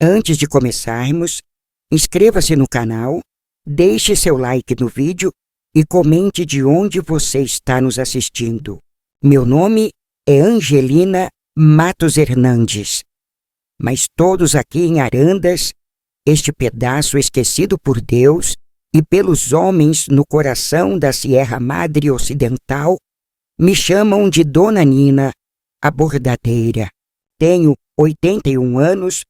Antes de começarmos, inscreva-se no canal, deixe seu like no vídeo e comente de onde você está nos assistindo. Meu nome é Angelina Matos Hernandes, mas todos aqui em Arandas, este pedaço esquecido por Deus e pelos homens no coração da Sierra Madre Ocidental, me chamam de Dona Nina, a bordadeira. Tenho 81 anos,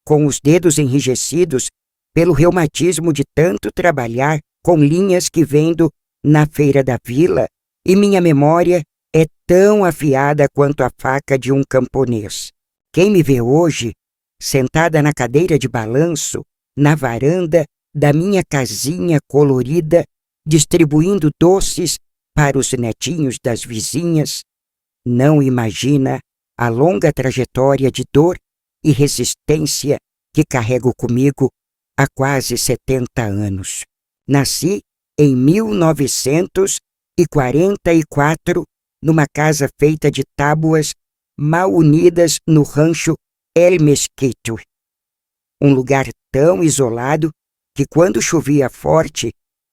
com os dedos enrijecidos pelo reumatismo de tanto trabalhar com linhas que vendo na feira da vila, e minha memória é tão afiada quanto a faca de um camponês. Quem me vê hoje, sentada na cadeira de balanço, na varanda da minha casinha colorida, distribuindo doces para os netinhos das vizinhas, não imagina a longa trajetória de dor e resistência que carrego comigo há quase 70 anos. Nasci em 1944 numa casa feita de tábuas mal unidas no rancho El Mesquito. Um lugar tão isolado que quando chovia forte,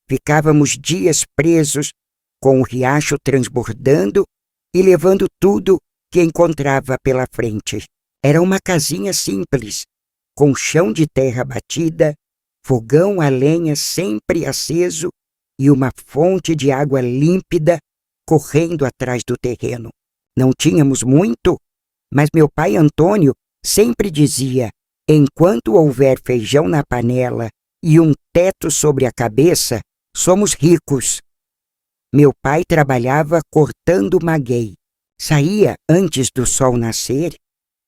ficávamos dias presos com o riacho transbordando e levando tudo que encontrava pela frente. Era uma casinha simples, com chão de terra batida, fogão a lenha sempre aceso e uma fonte de água límpida correndo atrás do terreno. Não tínhamos muito, mas meu pai Antônio sempre dizia: enquanto houver feijão na panela e um teto sobre a cabeça, somos ricos. Meu pai trabalhava cortando maguey. Saía antes do sol nascer,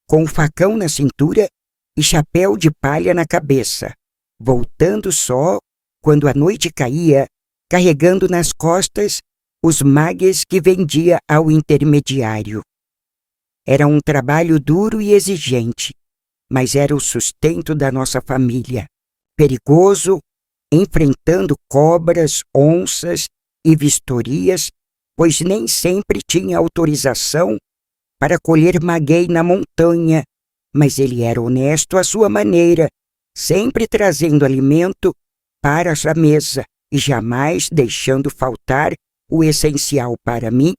com o facão na cintura e chapéu de palha na cabeça, voltando só quando a noite caía, carregando nas costas os magueys que vendia ao intermediário. Era um trabalho duro e exigente, mas era o sustento da nossa família. Perigoso, enfrentando cobras, onças e vistorias, pois nem sempre tinha autorização para colher maguey na montanha, mas ele era honesto à sua maneira, sempre trazendo alimento para a mesa e jamais deixando faltar o essencial para mim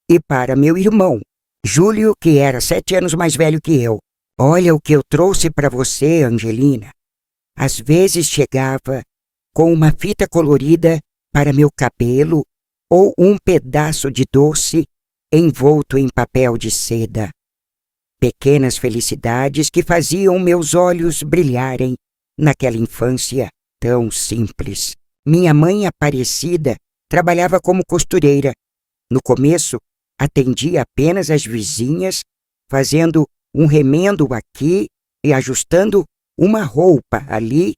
e para meu irmão, Júlio, que era 7 anos mais velho que eu. Olha o que eu trouxe para você, Angelina. Às vezes chegava com uma fita colorida para meu cabelo ou um pedaço de doce envolto em papel de seda. Pequenas felicidades que faziam meus olhos brilharem naquela infância tão simples. Minha mãe Aparecida trabalhava como costureira. No começo, atendia apenas as vizinhas, fazendo um remendo aqui e ajustando uma roupa ali,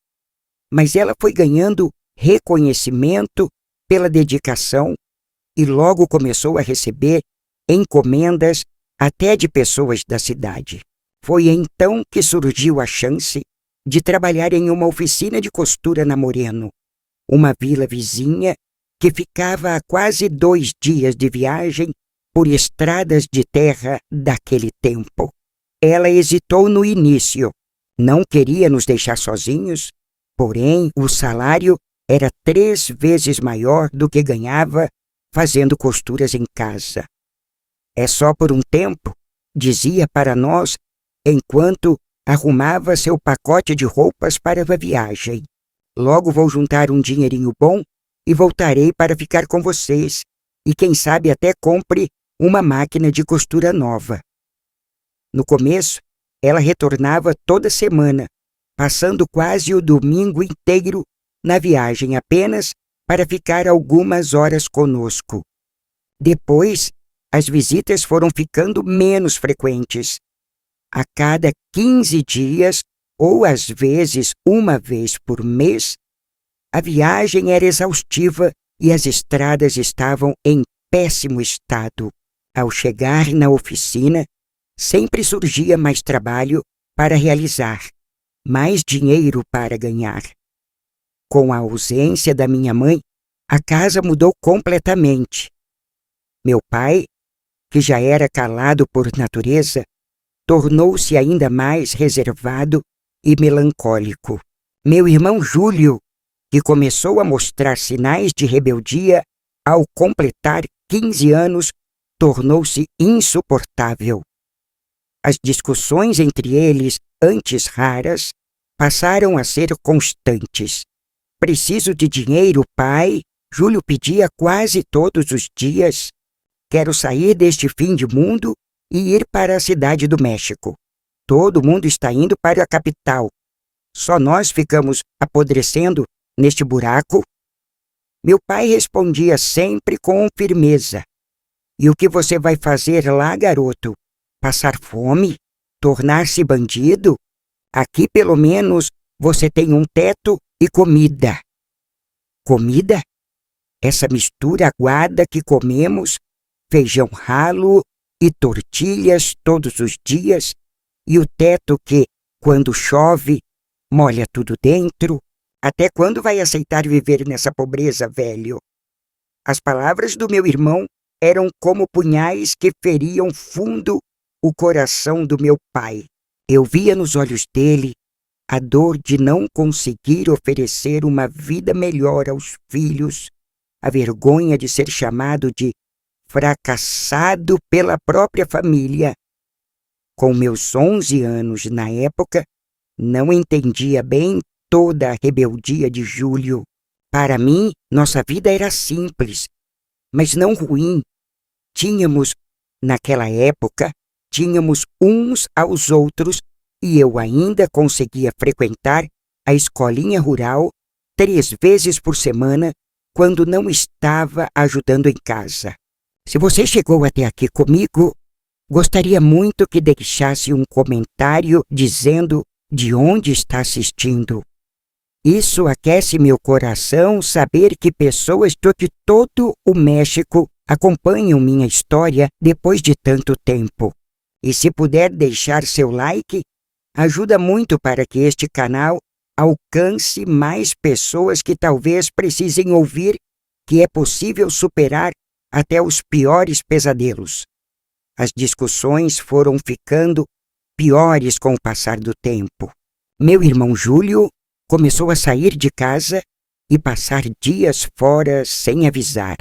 mas ela foi ganhando reconhecimento pela dedicação e logo começou a receber encomendas até de pessoas da cidade. Foi então que surgiu a chance de trabalhar em uma oficina de costura na Moreno, uma vila vizinha que ficava a quase 2 dias de viagem por estradas de terra daquele tempo. Ela hesitou no início, não queria nos deixar sozinhos, porém o salário era 3 vezes maior do que ganhava fazendo costuras em casa. É só por um tempo, dizia para nós, enquanto arrumava seu pacote de roupas para a viagem. Logo vou juntar um dinheirinho bom e voltarei para ficar com vocês, e quem sabe até compre uma máquina de costura nova. No começo, ela retornava toda semana, passando quase o domingo inteiro na viagem apenas para ficar algumas horas conosco. Depois, as visitas foram ficando menos frequentes. A cada 15 dias, ou às vezes uma vez por mês, a viagem era exaustiva e as estradas estavam em péssimo estado. Ao chegar na oficina, sempre surgia mais trabalho para realizar, mais dinheiro para ganhar. Com a ausência da minha mãe, a casa mudou completamente. Meu pai, que já era calado por natureza, tornou-se ainda mais reservado e melancólico. Meu irmão Júlio, que começou a mostrar sinais de rebeldia ao completar 15 anos, tornou-se insuportável. As discussões entre eles, antes raras, passaram a ser constantes. Preciso de dinheiro, pai, Júlio pedia quase todos os dias. Quero sair deste fim de mundo e ir para a cidade do México. Todo mundo está indo para a capital. Só nós ficamos apodrecendo neste buraco. Meu pai respondia sempre com firmeza. E o que você vai fazer lá, garoto? Passar fome? Tornar-se bandido? Aqui, pelo menos, você tem um teto e comida. Comida? Essa mistura aguada que comemos, feijão ralo e tortilhas todos os dias, e o teto que, quando chove, molha tudo dentro. Até quando vai aceitar viver nessa pobreza, velho? As palavras do meu irmão eram como punhais que feriam fundo o coração do meu pai. Eu via nos olhos dele a dor de não conseguir oferecer uma vida melhor aos filhos, a vergonha de ser chamado de fracassado pela própria família. Com meus 11 anos na época, não entendia bem toda a rebeldia de Júlio. Para mim, nossa vida era simples, mas não ruim. Naquela época, tínhamos uns aos outros e eu ainda conseguia frequentar a escolinha rural 3 vezes por semana quando não estava ajudando em casa. Se você chegou até aqui comigo, gostaria muito que deixasse um comentário dizendo de onde está assistindo. Isso aquece meu coração saber que pessoas de todo o México acompanham minha história depois de tanto tempo. E se puder deixar seu like, ajuda muito para que este canal alcance mais pessoas que talvez precisem ouvir que é possível superar até os piores pesadelos. As discussões foram ficando piores com o passar do tempo. Meu irmão Júlio começou a sair de casa e passar dias fora sem avisar.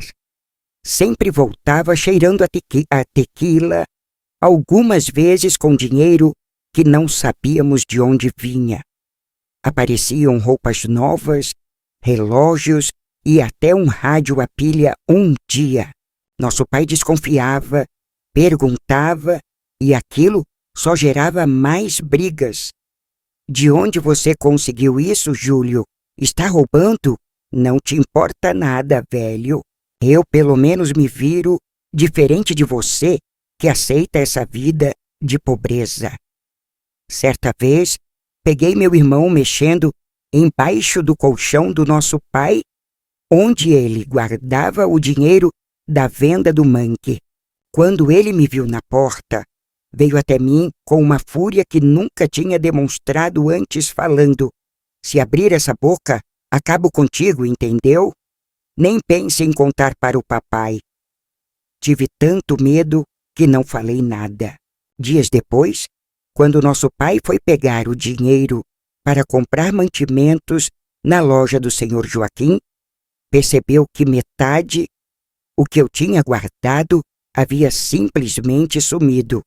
Sempre voltava cheirando a tequila, algumas vezes com dinheiro que não sabíamos de onde vinha. Apareciam roupas novas, relógios e até um rádio a pilha um dia. Nosso pai desconfiava, perguntava e aquilo só gerava mais brigas. De onde você conseguiu isso, Júlio? Está roubando? Não te importa nada, velho. Eu, pelo menos, me viro diferente de você, que aceita essa vida de pobreza. Certa vez, peguei meu irmão mexendo embaixo do colchão do nosso pai, onde ele guardava o dinheiro da venda do mangue. Quando ele me viu na porta, veio até mim com uma fúria que nunca tinha demonstrado antes, falando: se abrir essa boca, acabo contigo, entendeu? Nem pense em contar para o papai. Tive tanto medo que não falei nada. Dias depois, quando nosso pai foi pegar o dinheiro para comprar mantimentos na loja do senhor Joaquim, percebeu que metade, o que eu tinha guardado, havia simplesmente sumido.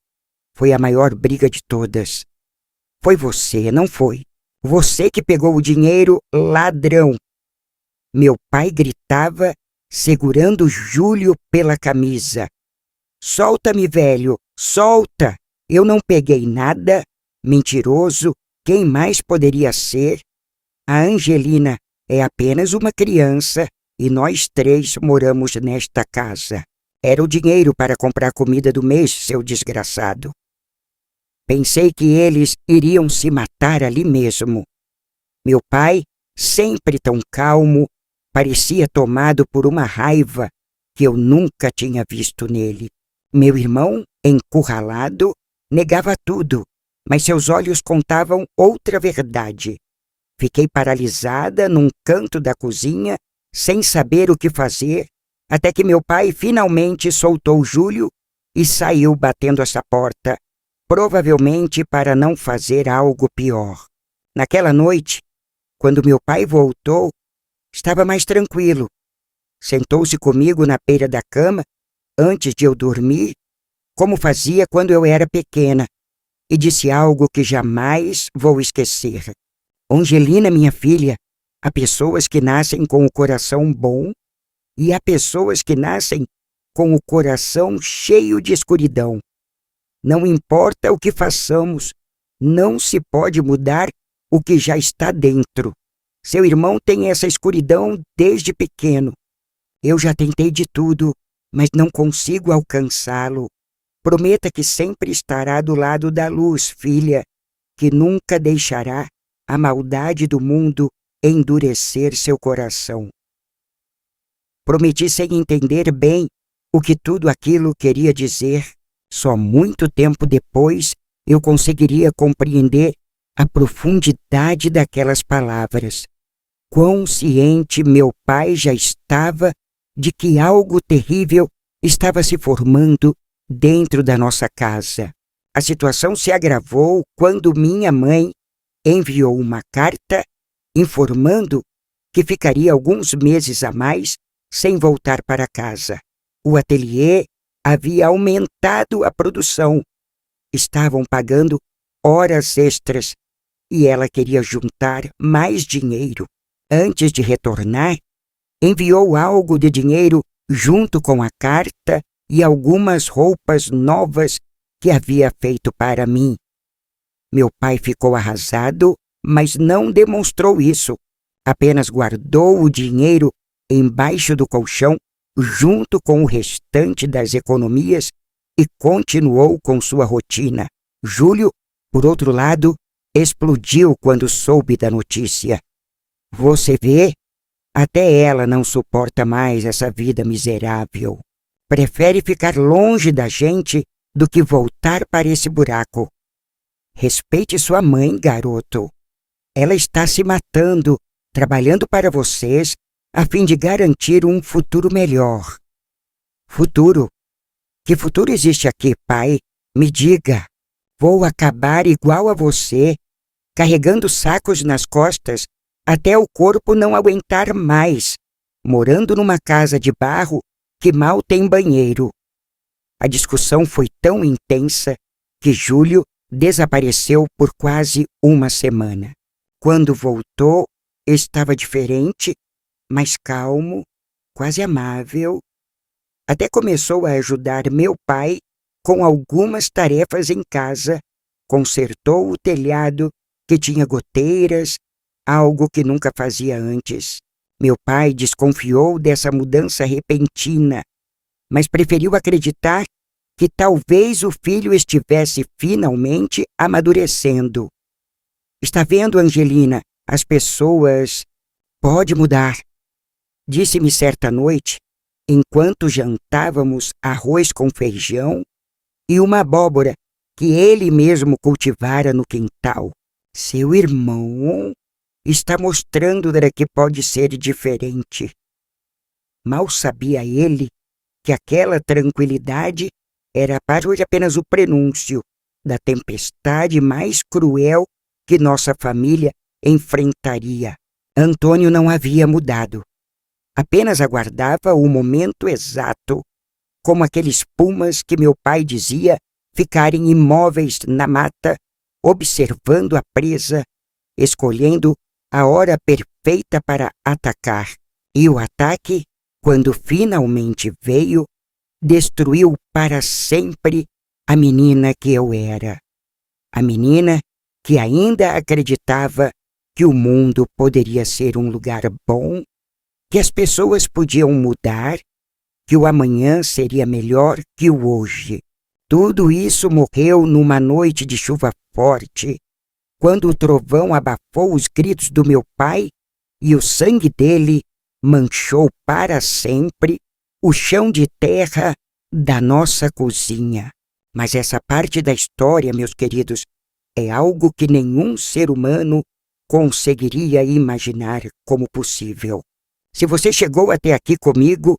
Foi a maior briga de todas. Foi você, não foi? Você que pegou o dinheiro, ladrão! Meu pai gritava, segurando Júlio pela camisa. Solta-me, velho, solta! Eu não peguei nada. Mentiroso, quem mais poderia ser? A Angelina é apenas uma criança e nós 3 moramos nesta casa. Era o dinheiro para comprar comida do mês, seu desgraçado. Pensei que eles iriam se matar ali mesmo. Meu pai, sempre tão calmo, parecia tomado por uma raiva que eu nunca tinha visto nele. Meu irmão, encurralado, negava tudo, mas seus olhos contavam outra verdade. Fiquei paralisada num canto da cozinha, sem saber o que fazer, até que meu pai finalmente soltou Júlio e saiu batendo essa porta, provavelmente para não fazer algo pior. Naquela noite, quando meu pai voltou, estava mais tranquilo. Sentou-se comigo na beira da cama, antes de eu dormir, como fazia quando eu era pequena, e disse algo que jamais vou esquecer. Angelina, minha filha, há pessoas que nascem com o coração bom e há pessoas que nascem com o coração cheio de escuridão. Não importa o que façamos, não se pode mudar o que já está dentro. Seu irmão tem essa escuridão desde pequeno. Eu já tentei de tudo, mas não consigo alcançá-lo. Prometa que sempre estará do lado da luz, filha, que nunca deixará a maldade do mundo endurecer seu coração. Prometi sem entender bem o que tudo aquilo queria dizer. Só muito tempo depois eu conseguiria compreender a profundidade daquelas palavras. Quão ciente meu pai já estava de que algo terrível estava se formando dentro da nossa casa. A situação se agravou quando minha mãe enviou uma carta informando que ficaria alguns meses a mais sem voltar para casa. O ateliê havia aumentado a produção. Estavam pagando horas extras e ela queria juntar mais dinheiro. Antes de retornar, enviou algo de dinheiro junto com a carta e algumas roupas novas que havia feito para mim. Meu pai ficou arrasado, mas não demonstrou isso. Apenas guardou o dinheiro embaixo do colchão, junto com o restante das economias, e continuou com sua rotina. Júlio, por outro lado, explodiu quando soube da notícia. Você vê? Até ela não suporta mais essa vida miserável. Prefere ficar longe da gente do que voltar para esse buraco. Respeite sua mãe, garoto. Ela está se matando, trabalhando para vocês, a fim de garantir um futuro melhor. Futuro? Que futuro existe aqui, pai? Me diga. Vou acabar igual a você, carregando sacos nas costas até o corpo não aguentar mais, morando numa casa de barro que mal tem banheiro. A discussão foi tão intensa que Júlio desapareceu por quase uma semana. Quando voltou, estava diferente, mais calmo, quase amável. Até começou a ajudar meu pai com algumas tarefas em casa, consertou o telhado que tinha goteiras, algo que nunca fazia antes. Meu pai desconfiou dessa mudança repentina, mas preferiu acreditar que talvez o filho estivesse finalmente amadurecendo. Está vendo, Angelina? As pessoas... Pode mudar. Disse-me certa noite, enquanto jantávamos arroz com feijão e uma abóbora que ele mesmo cultivara no quintal. Seu irmão está mostrando que pode ser diferente. Mal sabia ele que aquela tranquilidade era apenas o prenúncio da tempestade mais cruel que nossa família enfrentaria. Antônio não havia mudado. Apenas aguardava o momento exato, como aqueles pumas que meu pai dizia ficarem imóveis na mata, observando a presa, escolhendo a hora perfeita para atacar. E o ataque, quando finalmente veio, destruiu para sempre a menina que eu era. A menina que ainda acreditava que o mundo poderia ser um lugar bom, que as pessoas podiam mudar, que o amanhã seria melhor que o hoje. Tudo isso morreu numa noite de chuva forte, quando o trovão abafou os gritos do meu pai e o sangue dele manchou para sempre o chão de terra da nossa cozinha. Mas essa parte da história, meus queridos, é algo que nenhum ser humano conseguiria imaginar como possível. Se você chegou até aqui comigo,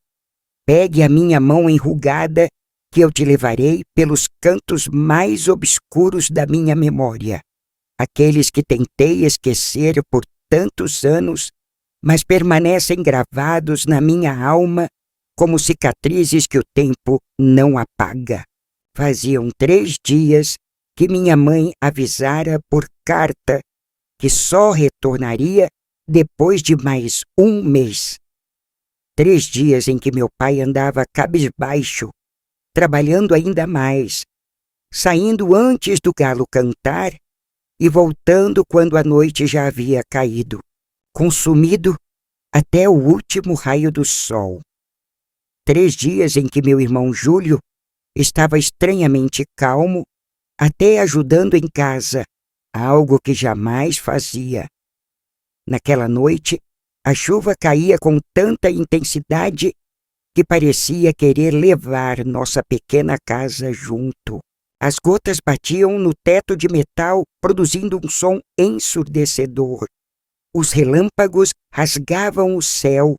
pegue a minha mão enrugada que eu te levarei pelos cantos mais obscuros da minha memória. aqueles que tentei esquecer por tantos anos, mas permanecem gravados na minha alma como cicatrizes que o tempo não apaga. Faziam 3 dias que minha mãe avisara por carta que só retornaria depois de mais 1 mês. 3 dias em que meu pai andava cabisbaixo, trabalhando ainda mais, saindo antes do galo cantar e voltando quando a noite já havia caído, consumido até o último raio do sol. 3 dias em que meu irmão Júlio estava estranhamente calmo, até ajudando em casa, algo que jamais fazia. Naquela noite, a chuva caía com tanta intensidade que parecia querer levar nossa pequena casa junto. As gotas batiam no teto de metal, produzindo um som ensurdecedor. Os relâmpagos rasgavam o céu,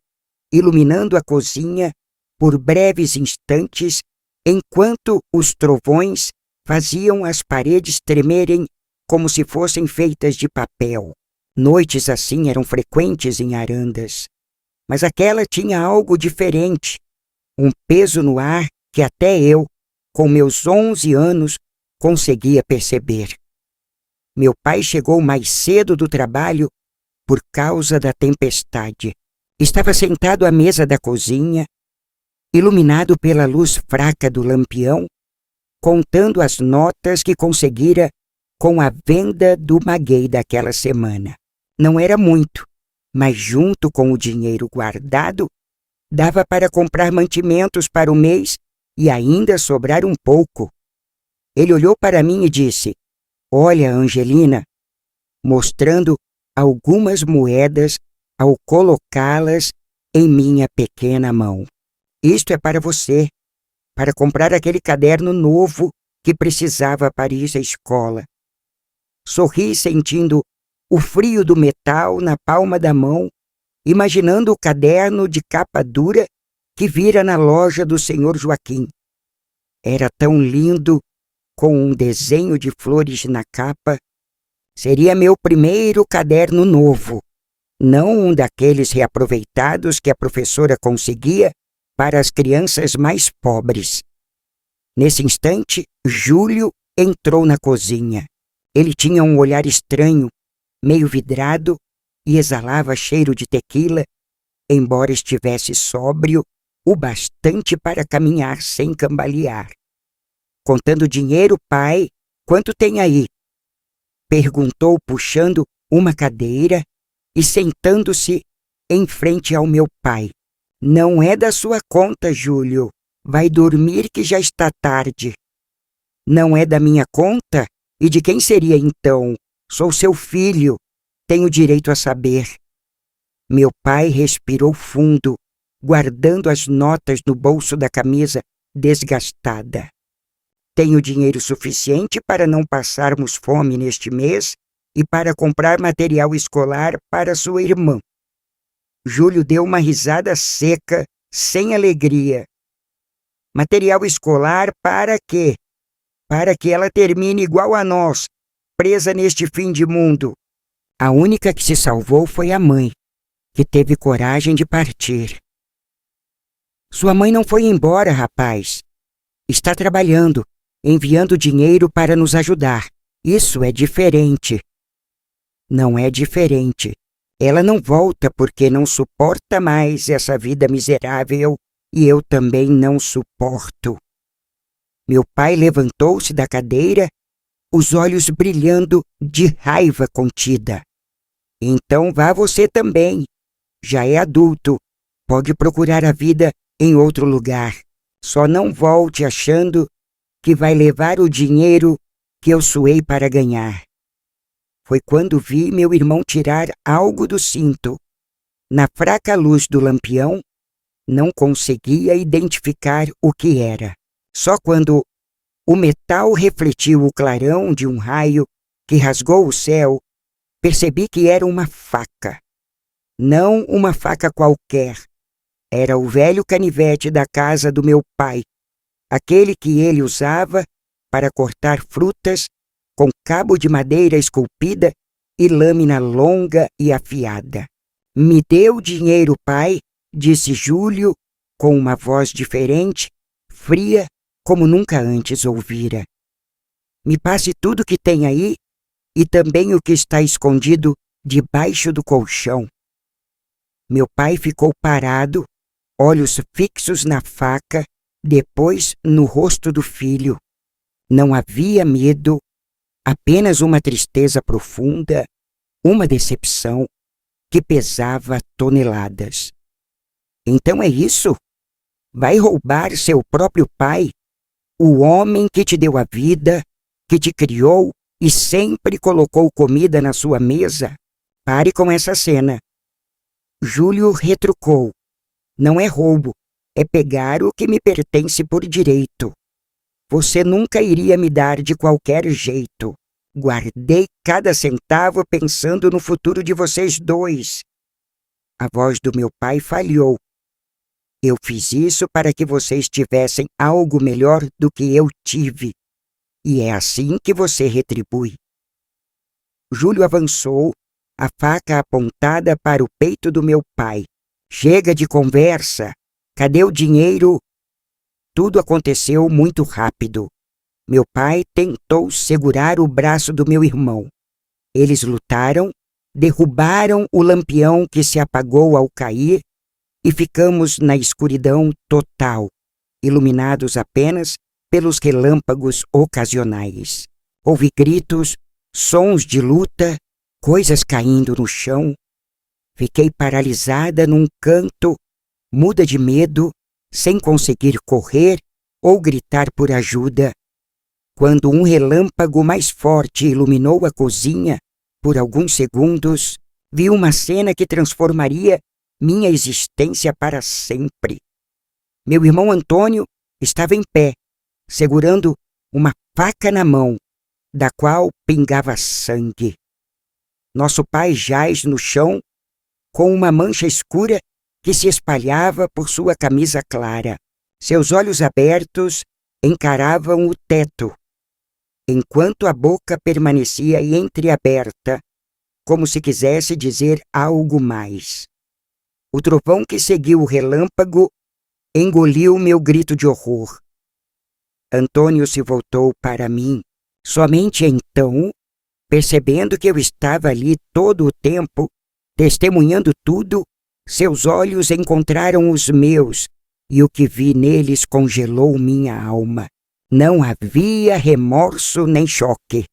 iluminando a cozinha por breves instantes, enquanto os trovões faziam as paredes tremerem como se fossem feitas de papel. Noites assim eram frequentes em Arandas, mas aquela tinha algo diferente, um peso no ar que até eu, com meus 11 anos, conseguia perceber. Meu pai chegou mais cedo do trabalho por causa da tempestade. Estava sentado à mesa da cozinha, iluminado pela luz fraca do lampião, contando as notas que conseguira com a venda do maguey daquela semana. Não era muito, mas junto com o dinheiro guardado, dava para comprar mantimentos para o mês e ainda sobrar um pouco. Ele olhou para mim e disse: "Olha, Angelina", mostrando algumas moedas ao colocá-las em minha pequena mão. "Isto é para você, para comprar aquele caderno novo que precisava para ir à escola." Sorri sentindo o frio do metal na palma da mão, imaginando o caderno de capa dura que vira na loja do Sr. Joaquim. Era tão lindo, com um desenho de flores na capa. Seria meu primeiro caderno novo, não um daqueles reaproveitados que a professora conseguia para as crianças mais pobres. Nesse instante, Júlio entrou na cozinha. Ele tinha um olhar estranho, meio vidrado, e exalava cheiro de tequila, embora estivesse sóbrio o bastante para caminhar sem cambalear. "Contando dinheiro, pai, quanto tem aí?" perguntou, puxando uma cadeira e sentando-se em frente ao meu pai. "Não é da sua conta, Júlio. Vai dormir que já está tarde." "Não é da minha conta? E de quem seria então? Sou seu filho. Tenho direito a saber." Meu pai respirou fundo, guardando as notas no bolso da camisa desgastada. "Tenho dinheiro suficiente para não passarmos fome neste mês e para comprar material escolar para sua irmã." Júlio deu uma risada seca, sem alegria. "Material escolar para quê? Para que ela termine igual a nós, presa neste fim de mundo." A única que se salvou foi a mãe, que teve coragem de partir. "Sua mãe não foi embora, rapaz. Está trabalhando, enviando dinheiro para nos ajudar. Isso é diferente." "Não é diferente. Ela não volta porque não suporta mais essa vida miserável e eu também não suporto." Meu pai levantou-se da cadeira, os olhos brilhando de raiva contida. "Então vá você também. Já é adulto. Pode procurar a vida em outro lugar. Só não volte achando que vai levar o dinheiro que eu suei para ganhar." Foi quando vi meu irmão tirar algo do cinto. Na fraca luz do lampião, não conseguia identificar o que era. Só quando o metal refletiu o clarão de um raio que rasgou o céu, percebi que era uma faca. Não uma faca qualquer. Era o velho canivete da casa do meu pai, aquele que ele usava para cortar frutas com cabo de madeira esculpida e lâmina longa e afiada. Me dê o dinheiro, pai, disse Júlio, com uma voz diferente, fria, como nunca antes ouvira. Me passe tudo que tem aí e também o que está escondido debaixo do colchão. Meu pai ficou parado, olhos fixos na faca, depois no rosto do filho. Não havia medo, apenas uma tristeza profunda, uma decepção que pesava toneladas. Então é isso? Vai roubar seu próprio pai, o homem que te deu a vida, que te criou e sempre colocou comida na sua mesa? Pare com essa cena. Júlio retrucou. Não é roubo, é pegar o que me pertence por direito. Você nunca iria me dar de qualquer jeito. Guardei cada centavo pensando no futuro de vocês dois. A voz do meu pai falhou. Eu fiz isso para que vocês tivessem algo melhor do que eu tive. E é assim que você retribui. Júlio avançou, a faca apontada para o peito do meu pai. Chega de conversa. Cadê o dinheiro? Tudo aconteceu muito rápido. Meu pai tentou segurar o braço do meu irmão. Eles lutaram, derrubaram o lampião que se apagou ao cair e ficamos na escuridão total, iluminados apenas pelos relâmpagos ocasionais. Ouvi gritos, sons de luta, coisas caindo no chão. Fiquei paralisada num canto, muda de medo, sem conseguir correr ou gritar por ajuda. Quando um relâmpago mais forte iluminou a cozinha, por alguns segundos, vi uma cena que transformaria minha existência para sempre. Meu irmão Antônio estava em pé, segurando uma faca na mão, da qual pingava sangue. Nosso pai jaz no chão, com uma mancha escura que se espalhava por sua camisa clara. Seus olhos abertos encaravam o teto, enquanto a boca permanecia entreaberta, como se quisesse dizer algo mais. O trovão que seguiu o relâmpago engoliu meu grito de horror. Antônio se voltou para mim. Somente então, percebendo que eu estava ali todo o tempo, testemunhando tudo, seus olhos encontraram os meus, e o que vi neles congelou minha alma. Não havia remorso nem choque,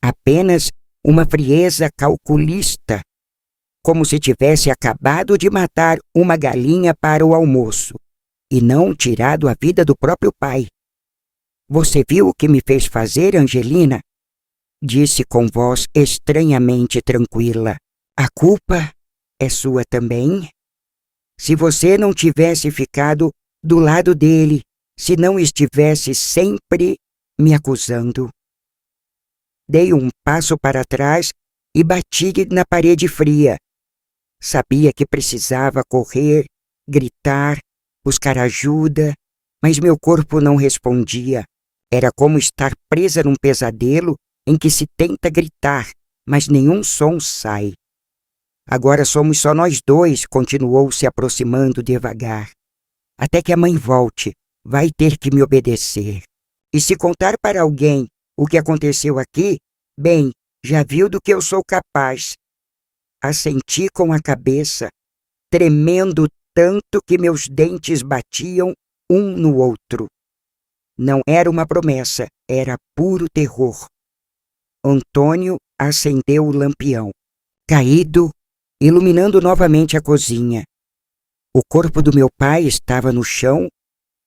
apenas uma frieza calculista, como se tivesse acabado de matar uma galinha para o almoço, e não tirado a vida do próprio pai. Você viu o que me fez fazer, Angelina? Disse com voz estranhamente tranquila. A culpa é sua também? Se você não tivesse ficado do lado dele, se não estivesse sempre me acusando. Dei um passo para trás e bati na parede fria. Sabia que precisava correr, gritar, buscar ajuda, mas meu corpo não respondia. Era como estar presa num pesadelo em que se tenta gritar, mas nenhum som sai. Agora somos só nós dois, continuou se aproximando devagar. Até que a mãe volte, vai ter que me obedecer. E se contar para alguém o que aconteceu aqui, bem, já viu do que eu sou capaz. Assenti com a cabeça, tremendo tanto que meus dentes batiam um no outro. Não era uma promessa, era puro terror. Antônio acendeu o lampião, caído, iluminando novamente a cozinha. O corpo do meu pai estava no chão,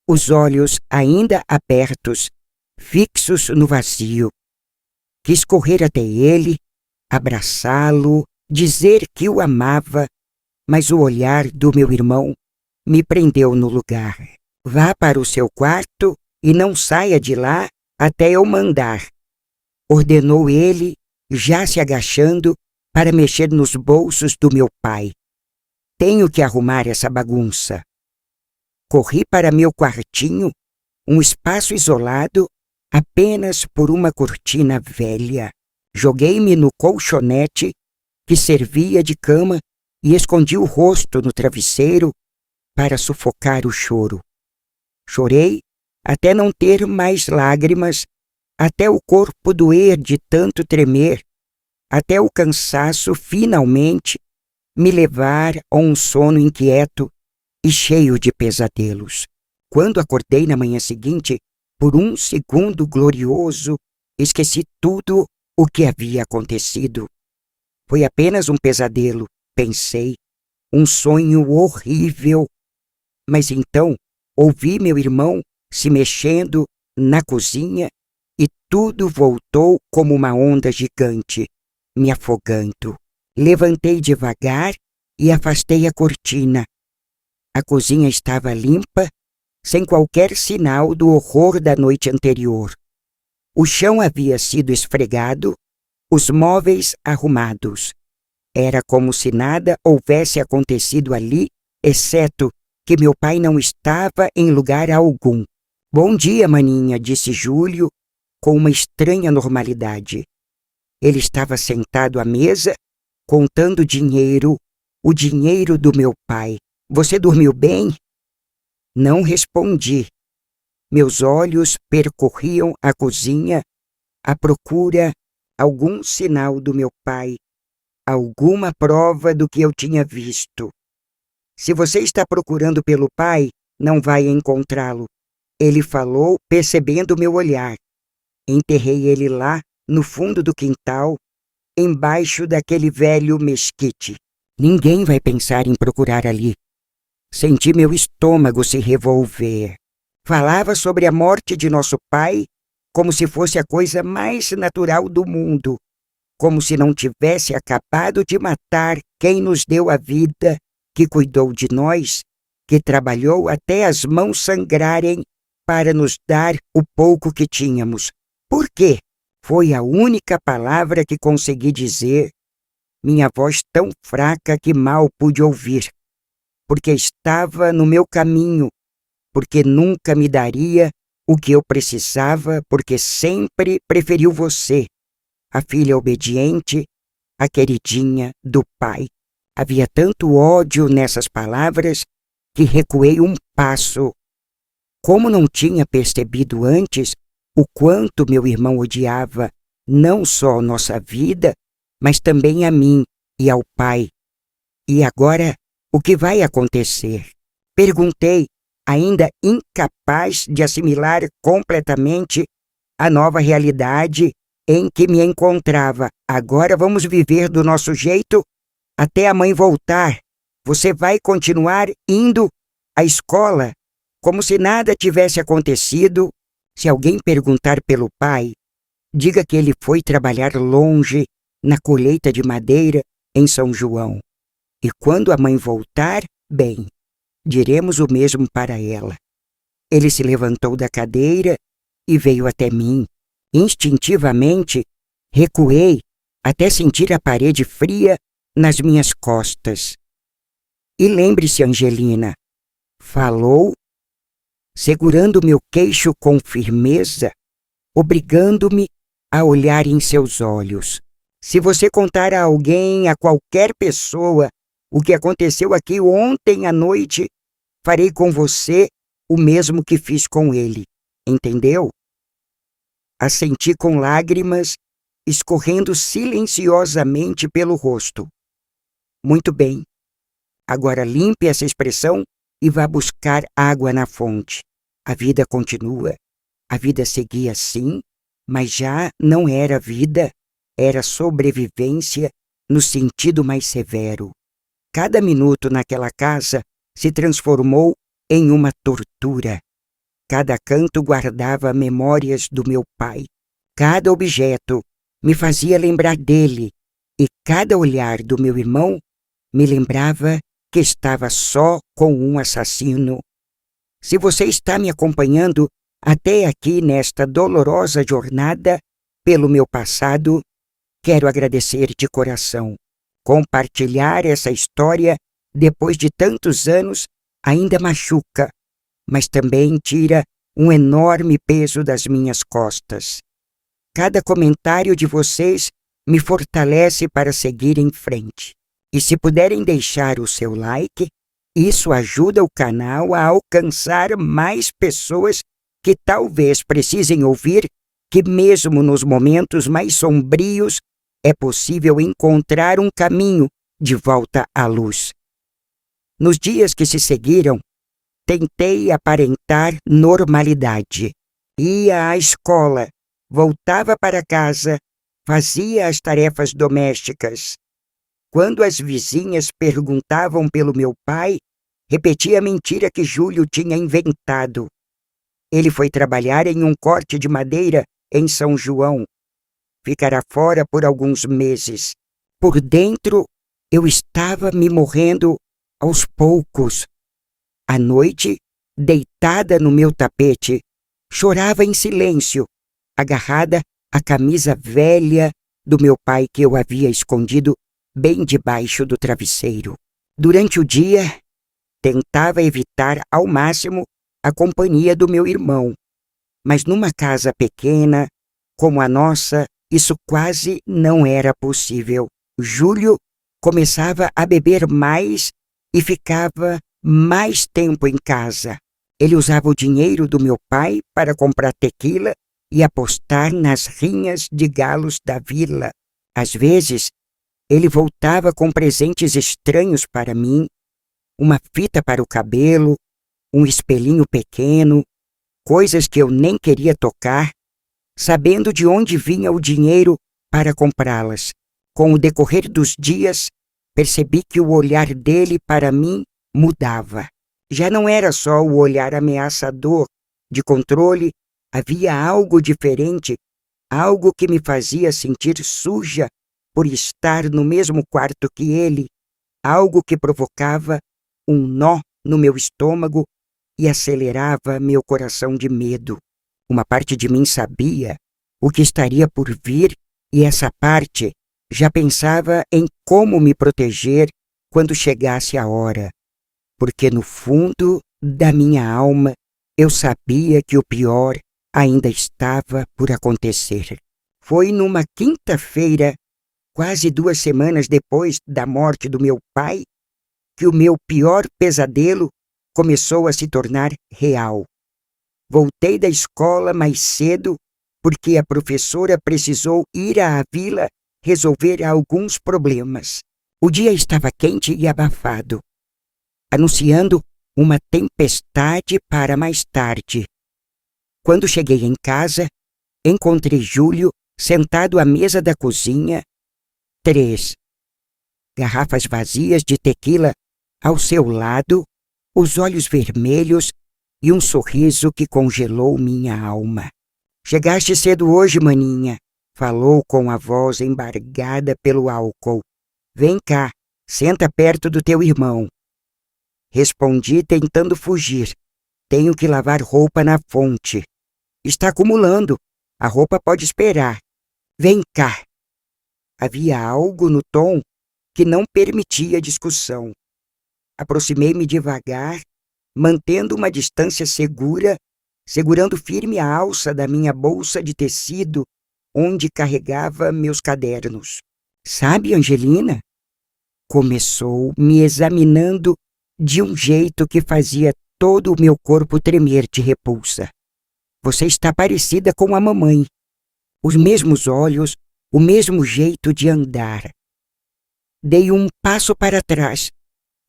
os olhos ainda abertos, fixos no vazio. Quis correr até ele, abraçá-lo, dizer que o amava, mas o olhar do meu irmão me prendeu no lugar. Vá para o seu quarto e não saia de lá até eu mandar, ordenou ele, já se agachando para mexer nos bolsos do meu pai. Tenho que arrumar essa bagunça. Corri para meu quartinho, um espaço isolado, apenas por uma cortina velha. Joguei-me no colchonete que servia de cama e escondi o rosto no travesseiro para sufocar o choro. Chorei até não ter mais lágrimas, até o corpo doer de tanto tremer, até o cansaço finalmente me levar a um sono inquieto e cheio de pesadelos. Quando acordei na manhã seguinte, por um segundo glorioso, esqueci tudo o que havia acontecido. Foi apenas um pesadelo, pensei, um sonho horrível. Mas então ouvi meu irmão se mexendo na cozinha e tudo voltou como uma onda gigante, me afogando. Levantei devagar e afastei a cortina. A cozinha estava limpa, sem qualquer sinal do horror da noite anterior. O chão havia sido esfregado, os móveis arrumados. Era como se nada houvesse acontecido ali, exceto que meu pai não estava em lugar algum. Bom dia, maninha, disse Júlio, com uma estranha normalidade. Ele estava sentado à mesa, contando dinheiro, o dinheiro do meu pai. Você dormiu bem? Não respondi. Meus olhos percorriam a cozinha à procura algum sinal do meu pai, alguma prova do que eu tinha visto. Se você está procurando pelo pai, não vai encontrá-lo. Ele falou, percebendo meu olhar. Enterrei ele lá, no fundo do quintal, embaixo daquele velho mesquite. Ninguém vai pensar em procurar ali. Senti meu estômago se revolver. Falava sobre a morte de nosso pai como se fosse a coisa mais natural do mundo, como se não tivesse acabado de matar quem nos deu a vida, que cuidou de nós, que trabalhou até as mãos sangrarem para nos dar o pouco que tínhamos. Por quê? Foi a única palavra que consegui dizer, minha voz tão fraca que mal pude ouvir. Porque estava no meu caminho, porque nunca me daria o que eu precisava, porque sempre preferiu você, a filha obediente, a queridinha do pai. Havia tanto ódio nessas palavras que recuei um passo. Como não tinha percebido antes o quanto meu irmão odiava não só nossa vida, mas também a mim e ao pai. E agora, o que vai acontecer? Perguntei, ainda incapaz de assimilar completamente a nova realidade em que me encontrava. Agora vamos viver do nosso jeito até a mãe voltar. Você vai continuar indo à escola como se nada tivesse acontecido. Se alguém perguntar pelo pai, diga que ele foi trabalhar longe na colheita de madeira em São João. E quando a mãe voltar, bem, diremos o mesmo para ela. Ele se levantou da cadeira e veio até mim. Instintivamente, recuei até sentir a parede fria nas minhas costas. E lembre-se, Angelina, falou, segurando meu queixo com firmeza, obrigando-me a olhar em seus olhos. Se você contar a alguém, a qualquer pessoa, o que aconteceu aqui ontem à noite, farei com você o mesmo que fiz com ele. Entendeu? Assenti com lágrimas escorrendo silenciosamente pelo rosto. Muito bem. Agora limpe essa expressão e vá buscar água na fonte. A vida continua. A vida seguia sim, mas já não era vida, era sobrevivência no sentido mais severo. Cada minuto naquela casa se transformou em uma tortura. Cada canto guardava memórias do meu pai. Cada objeto me fazia lembrar dele, e cada olhar do meu irmão me lembrava que estava só com um assassino. Se você está me acompanhando até aqui nesta dolorosa jornada pelo meu passado, quero agradecer de coração. Compartilhar essa história depois de tantos anos ainda machuca, mas também tira um enorme peso das minhas costas. Cada comentário de vocês me fortalece para seguir em frente. E se puderem deixar o seu like, isso ajuda o canal a alcançar mais pessoas que talvez precisem ouvir que mesmo nos momentos mais sombrios é possível encontrar um caminho de volta à luz. Nos dias que se seguiram, tentei aparentar normalidade. Ia à escola, voltava para casa, fazia as tarefas domésticas. Quando as vizinhas perguntavam pelo meu pai, repetia a mentira que Júlio tinha inventado. Ele foi trabalhar em um corte de madeira em São João. Ficará fora por alguns meses. Por dentro, eu estava me morrendo aos poucos. À noite, deitada no meu tapete, chorava em silêncio, agarrada à camisa velha do meu pai que eu havia escondido bem debaixo do travesseiro. Durante o dia, tentava evitar ao máximo a companhia do meu irmão, mas numa casa pequena como a nossa, isso quase não era possível. Júlio começava a beber mais e ficava mais tempo em casa. Ele usava o dinheiro do meu pai para comprar tequila e apostar nas rinhas de galos da vila. Às vezes, ele voltava com presentes estranhos para mim, uma fita para o cabelo, um espelhinho pequeno, coisas que eu nem queria tocar, sabendo de onde vinha o dinheiro para comprá-las. Com o decorrer dos dias, percebi que o olhar dele para mim mudava. Já não era só o olhar ameaçador, de controle, havia algo diferente, algo que me fazia sentir suja por estar no mesmo quarto que ele, algo que provocava um nó no meu estômago e acelerava meu coração de medo. Uma parte de mim sabia o que estaria por vir e essa parte já pensava em como me proteger quando chegasse a hora, porque no fundo da minha alma eu sabia que o pior ainda estava por acontecer. Foi numa quinta-feira, quase 2 semanas depois da morte do meu pai, que o meu pior pesadelo começou a se tornar real. Voltei da escola mais cedo porque a professora precisou ir à vila resolver alguns problemas. O dia estava quente e abafado, anunciando uma tempestade para mais tarde. Quando cheguei em casa, encontrei Júlio sentado à mesa da cozinha, 3 garrafas vazias de tequila ao seu lado, os olhos vermelhos e um sorriso que congelou minha alma. Chegaste cedo hoje, maninha, falou com a voz embargada pelo álcool. Vem cá, senta perto do teu irmão. Respondi tentando fugir. Tenho que lavar roupa na fonte. Está acumulando. A roupa pode esperar. Vem cá. Havia algo no tom que não permitia discussão. Aproximei-me devagar, mantendo uma distância segura, segurando firme a alça da minha bolsa de tecido, onde carregava meus cadernos. Sabe, Angelina? Começou, me examinando de um jeito que fazia todo o meu corpo tremer de repulsa. Você está parecida com a mamãe. Os mesmos olhos, o mesmo jeito de andar. Dei um passo para trás,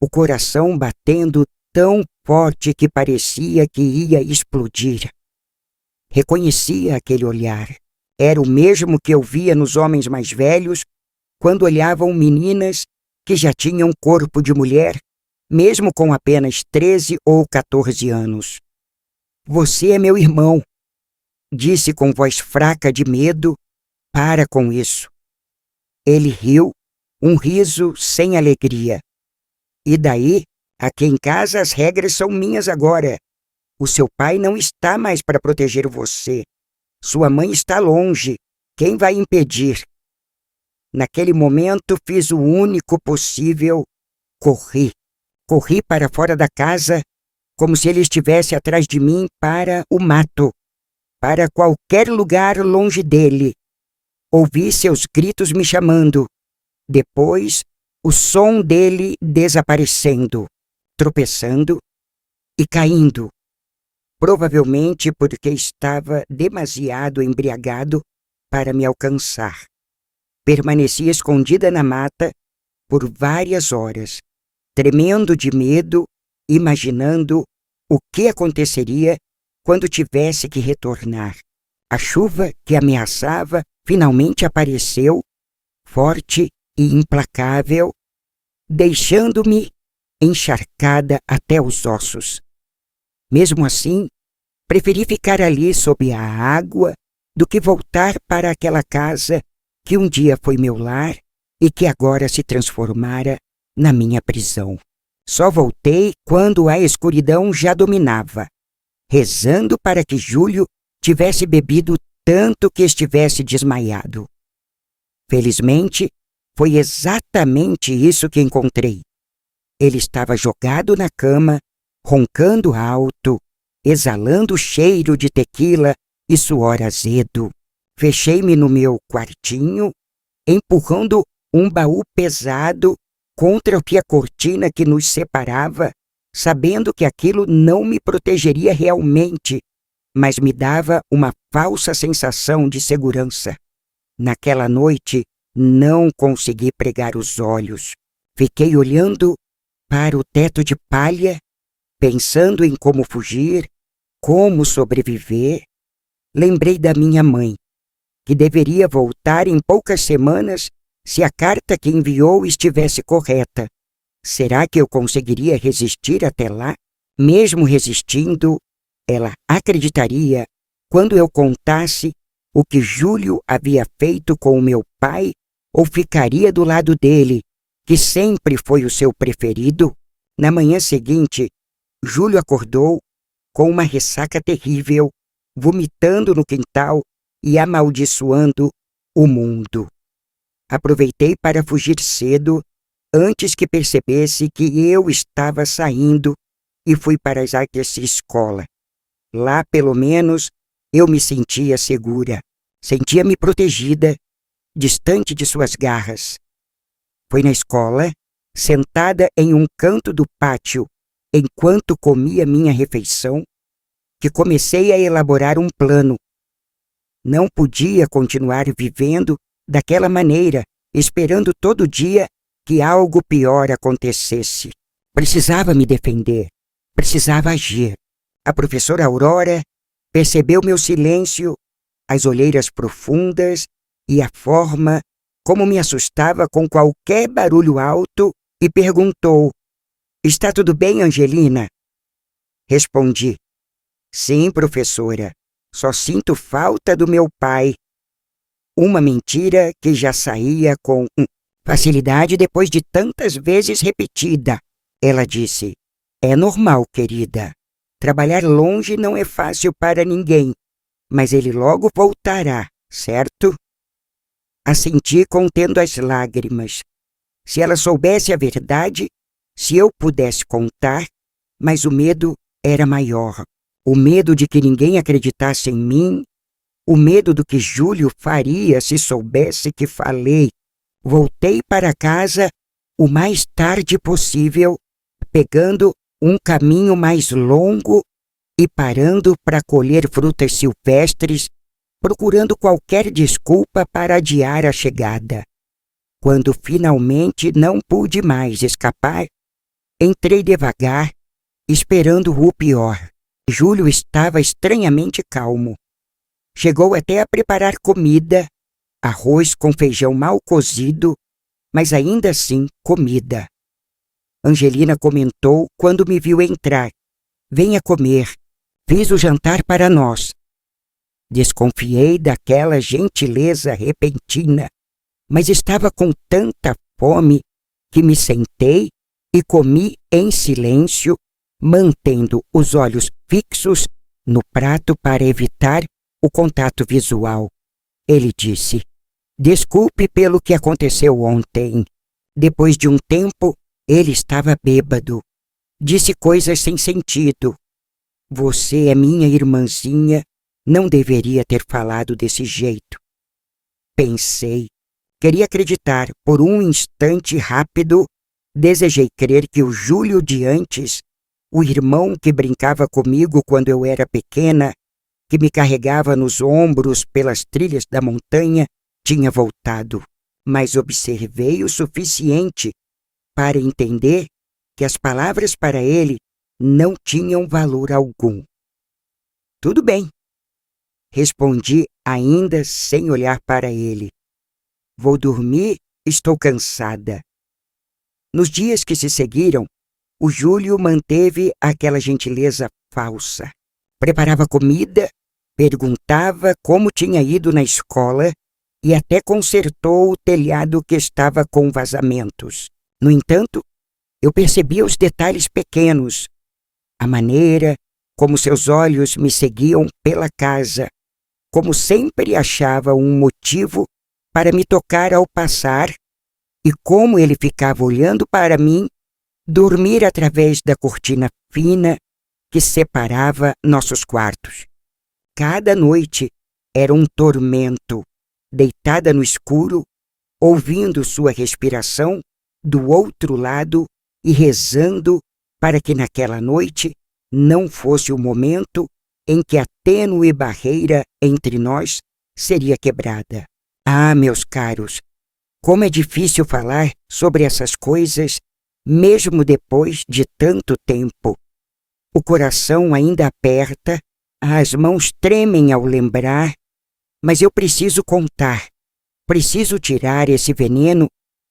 o coração batendo tão forte que parecia que ia explodir. Reconhecia aquele olhar. Era o mesmo que eu via nos homens mais velhos quando olhavam meninas que já tinham corpo de mulher, mesmo com apenas 13 ou 14 anos. Você é meu irmão, disse com voz fraca de medo. Para com isso. Ele riu, um riso sem alegria. E daí, aqui em casa as regras são minhas agora. O seu pai não está mais para proteger você. Sua mãe está longe. Quem vai impedir? Naquele momento fiz o único possível. Corri. Corri para fora da casa como se ele estivesse atrás de mim para o mato, para qualquer lugar longe dele. Ouvi seus gritos me chamando. Depois, o som dele desaparecendo, tropeçando e caindo. Provavelmente porque estava demasiado embriagado para me alcançar. Permaneci escondida na mata por várias horas, tremendo de medo, imaginando o que aconteceria quando tivesse que retornar. A chuva que ameaçava finalmente apareceu, forte e implacável, deixando-me encharcada até os ossos. Mesmo assim, preferi ficar ali sob a água do que voltar para aquela casa que um dia foi meu lar e que agora se transformara na minha prisão. Só voltei quando a escuridão já dominava, rezando para que Júlio tivesse bebido tanto que estivesse desmaiado. Felizmente, foi exatamente isso que encontrei. Ele estava jogado na cama, roncando alto, exalando o cheiro de tequila e suor azedo. Fechei-me no meu quartinho, empurrando um baú pesado contra a cortina que nos separava, sabendo que aquilo não me protegeria realmente, mas me dava uma falsa sensação de segurança. Naquela noite, não consegui pregar os olhos. Fiquei olhando para o teto de palha, pensando em como fugir, como sobreviver. Lembrei da minha mãe, que deveria voltar em poucas semanas se a carta que enviou estivesse correta. Será que eu conseguiria resistir até lá? Mesmo resistindo, ela acreditaria quando eu contasse o que Júlio havia feito com o meu pai, ou ficaria do lado dele, que sempre foi o seu preferido? Na manhã seguinte, Júlio acordou com uma ressaca terrível, vomitando no quintal e amaldiçoando o mundo. Aproveitei para fugir cedo, antes que percebesse que eu estava saindo, e fui para as artes escola. Lá, pelo menos, eu me sentia segura, sentia-me protegida, distante de suas garras. Foi na escola, sentada em um canto do pátio, enquanto comia minha refeição, que comecei a elaborar um plano. Não podia continuar vivendo daquela maneira, esperando todo dia que algo pior acontecesse. Precisava me defender, precisava agir. A professora Aurora percebeu meu silêncio, as olheiras profundas e a forma como me assustava com qualquer barulho alto e perguntou: "Está tudo bem, Angelina?" Respondi: "Sim, professora, só sinto falta do meu pai." Uma mentira que já saía com facilidade depois de tantas vezes repetida. Ela disse: "É normal, querida. Trabalhar longe não é fácil para ninguém, mas ele logo voltará, certo?" Assenti contendo as lágrimas. Se ela soubesse a verdade, se eu pudesse contar, mas o medo era maior. O medo de que ninguém acreditasse em mim, o medo do que Júlio faria se soubesse que falei. Voltei para casa o mais tarde possível, pegando um caminho mais longo e parando para colher frutas silvestres, procurando qualquer desculpa para adiar a chegada. Quando finalmente não pude mais escapar, entrei devagar, esperando o pior. Júlio estava estranhamente calmo. Chegou até a preparar comida, arroz com feijão mal cozido, mas ainda assim comida. Angelina comentou quando me viu entrar: "Venha comer, fiz o jantar para nós." Desconfiei daquela gentileza repentina, mas estava com tanta fome que me sentei e comi em silêncio, mantendo os olhos fixos no prato para evitar o contato visual. Ele disse: "Desculpe pelo que aconteceu ontem." Depois de um tempo, ele estava bêbado. Disse coisas sem sentido. Você é minha irmãzinha, não deveria ter falado desse jeito. Pensei. Queria acreditar. Por um instante rápido, desejei crer que o Júlio de antes, o irmão que brincava comigo quando eu era pequena, que me carregava nos ombros pelas trilhas da montanha, tinha voltado. Mas observei o suficiente para entender que as palavras para ele não tinham valor algum. Tudo bem, respondi ainda sem olhar para ele. Vou dormir, estou cansada. Nos dias que se seguiram, o Júlio manteve aquela gentileza falsa. Preparava comida, perguntava como tinha ido na escola e até consertou o telhado que estava com vazamentos. No entanto, eu percebia os detalhes pequenos, a maneira como seus olhos me seguiam pela casa, como sempre achava um motivo para me tocar ao passar e como ele ficava olhando para mim dormir através da cortina fina que separava nossos quartos. Cada noite era um tormento, deitada no escuro, ouvindo sua respiração do outro lado e rezando para que naquela noite não fosse o momento em que a tênue barreira entre nós seria quebrada. Ah, meus caros, como é difícil falar sobre essas coisas, mesmo depois de tanto tempo. O coração ainda aperta, as mãos tremem ao lembrar, mas eu preciso contar, preciso tirar esse veneno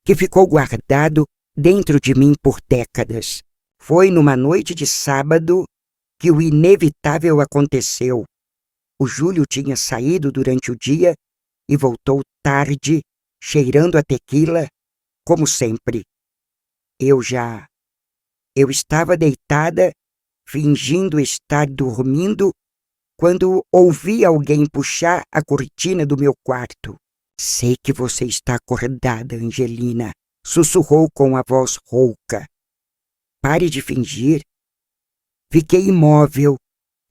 que ficou guardado dentro de mim por décadas. Foi numa noite de sábado que o inevitável aconteceu. O Júlio tinha saído durante o dia e voltou tarde, cheirando a tequila, como sempre. Eu estava deitada, fingindo estar dormindo, quando ouvi alguém puxar a cortina do meu quarto. Sei que você está acordada, Angelina, sussurrou com a voz rouca. Pare de fingir. Fiquei imóvel,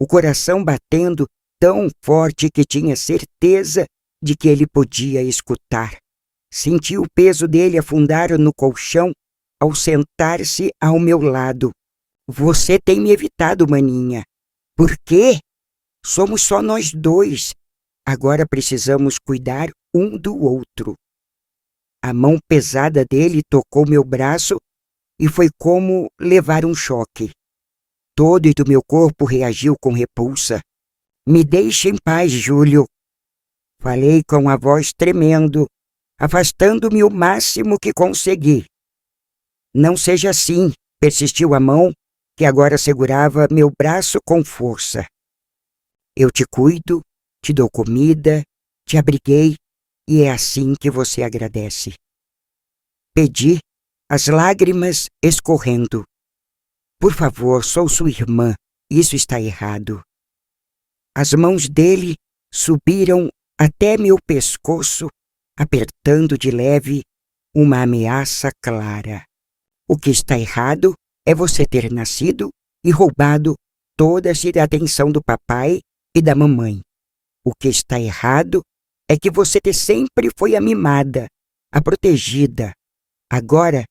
o coração batendo tão forte que tinha certeza de que ele podia escutar. Senti o peso dele afundar no colchão ao sentar-se ao meu lado. Você tem me evitado, maninha. Por quê? Somos só nós dois. Agora precisamos cuidar um do outro. A mão pesada dele tocou meu braço e foi como levar um choque. Todo e do meu corpo reagiu com repulsa. Me deixe em paz, Júlio. Falei com a voz tremendo, afastando-me o máximo que consegui. Não seja assim, persistiu a mão, que agora segurava meu braço com força. Eu te cuido, te dou comida, te abriguei, e é assim que você agradece. Pedi, as lágrimas escorrendo. Por favor, sou sua irmã, isso está errado. As mãos dele subiram até meu pescoço, apertando de leve uma ameaça clara. O que está errado é você ter nascido e roubado toda-se a atenção do papai e da mamãe. O que está errado é que você sempre foi a mimada, a protegida. Agora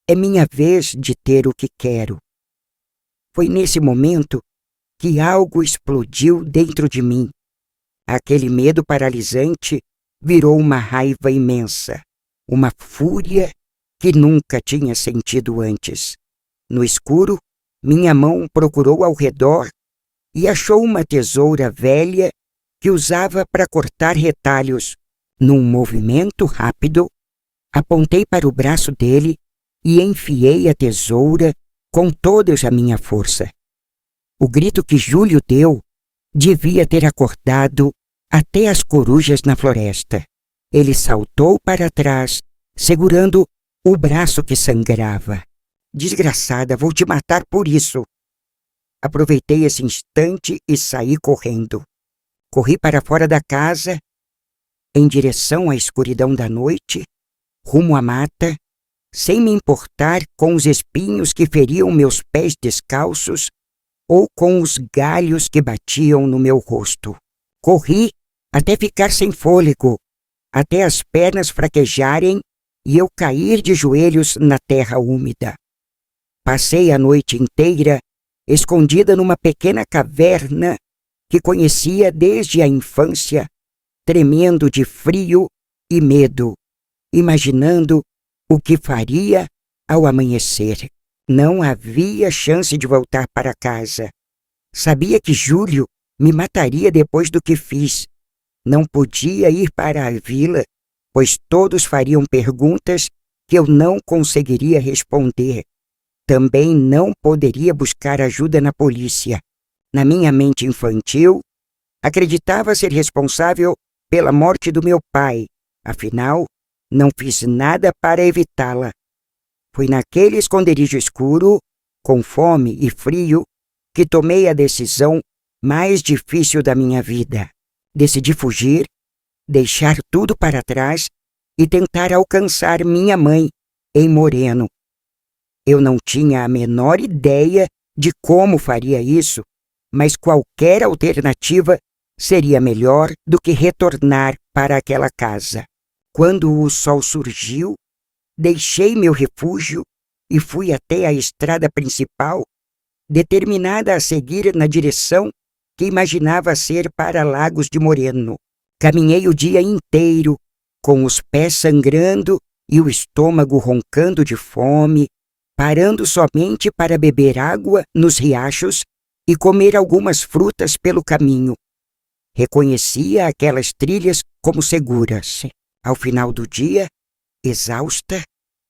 é minha vez de ter o que quero. Foi nesse momento que algo explodiu dentro de mim. Aquele medo paralisante virou uma raiva imensa, uma fúria que nunca tinha sentido antes. No escuro, minha mão procurou ao redor e achou uma tesoura velha que usava para cortar retalhos. Num movimento rápido, apontei para o braço dele e enfiei a tesoura com toda a minha força. O grito que Júlio deu devia ter acordado até as corujas na floresta. Ele saltou para trás, segurando o braço que sangrava. Desgraçada, vou te matar por isso. Aproveitei esse instante e saí correndo. Corri para fora da casa, em direção à escuridão da noite, rumo à mata, sem me importar com os espinhos que feriam meus pés descalços ou com os galhos que batiam no meu rosto. Corri até ficar sem fôlego, até as pernas fraquejarem e eu cair de joelhos na terra úmida. Passei a noite inteira escondida numa pequena caverna que conhecia desde a infância, tremendo de frio e medo, imaginando o que faria ao amanhecer. Não havia chance de voltar para casa. Sabia que Júlio me mataria depois do que fiz. Não podia ir para a vila, pois todos fariam perguntas que eu não conseguiria responder. Também não poderia buscar ajuda na polícia. Na minha mente infantil, acreditava ser responsável pela morte do meu pai. Afinal, não fiz nada para evitá-la. Foi naquele esconderijo escuro, com fome e frio, que tomei a decisão mais difícil da minha vida. Decidi fugir, deixar tudo para trás e tentar alcançar minha mãe em Moreno. Eu não tinha a menor ideia de como faria isso, mas qualquer alternativa seria melhor do que retornar para aquela casa. Quando o sol surgiu, deixei meu refúgio e fui até a estrada principal, determinada a seguir na direção que imaginava ser para Lagos de Moreno. Caminhei o dia inteiro, com os pés sangrando e o estômago roncando de fome, parando somente para beber água nos riachos e comer algumas frutas pelo caminho. Reconhecia aquelas trilhas como seguras. Ao final do dia, exausta,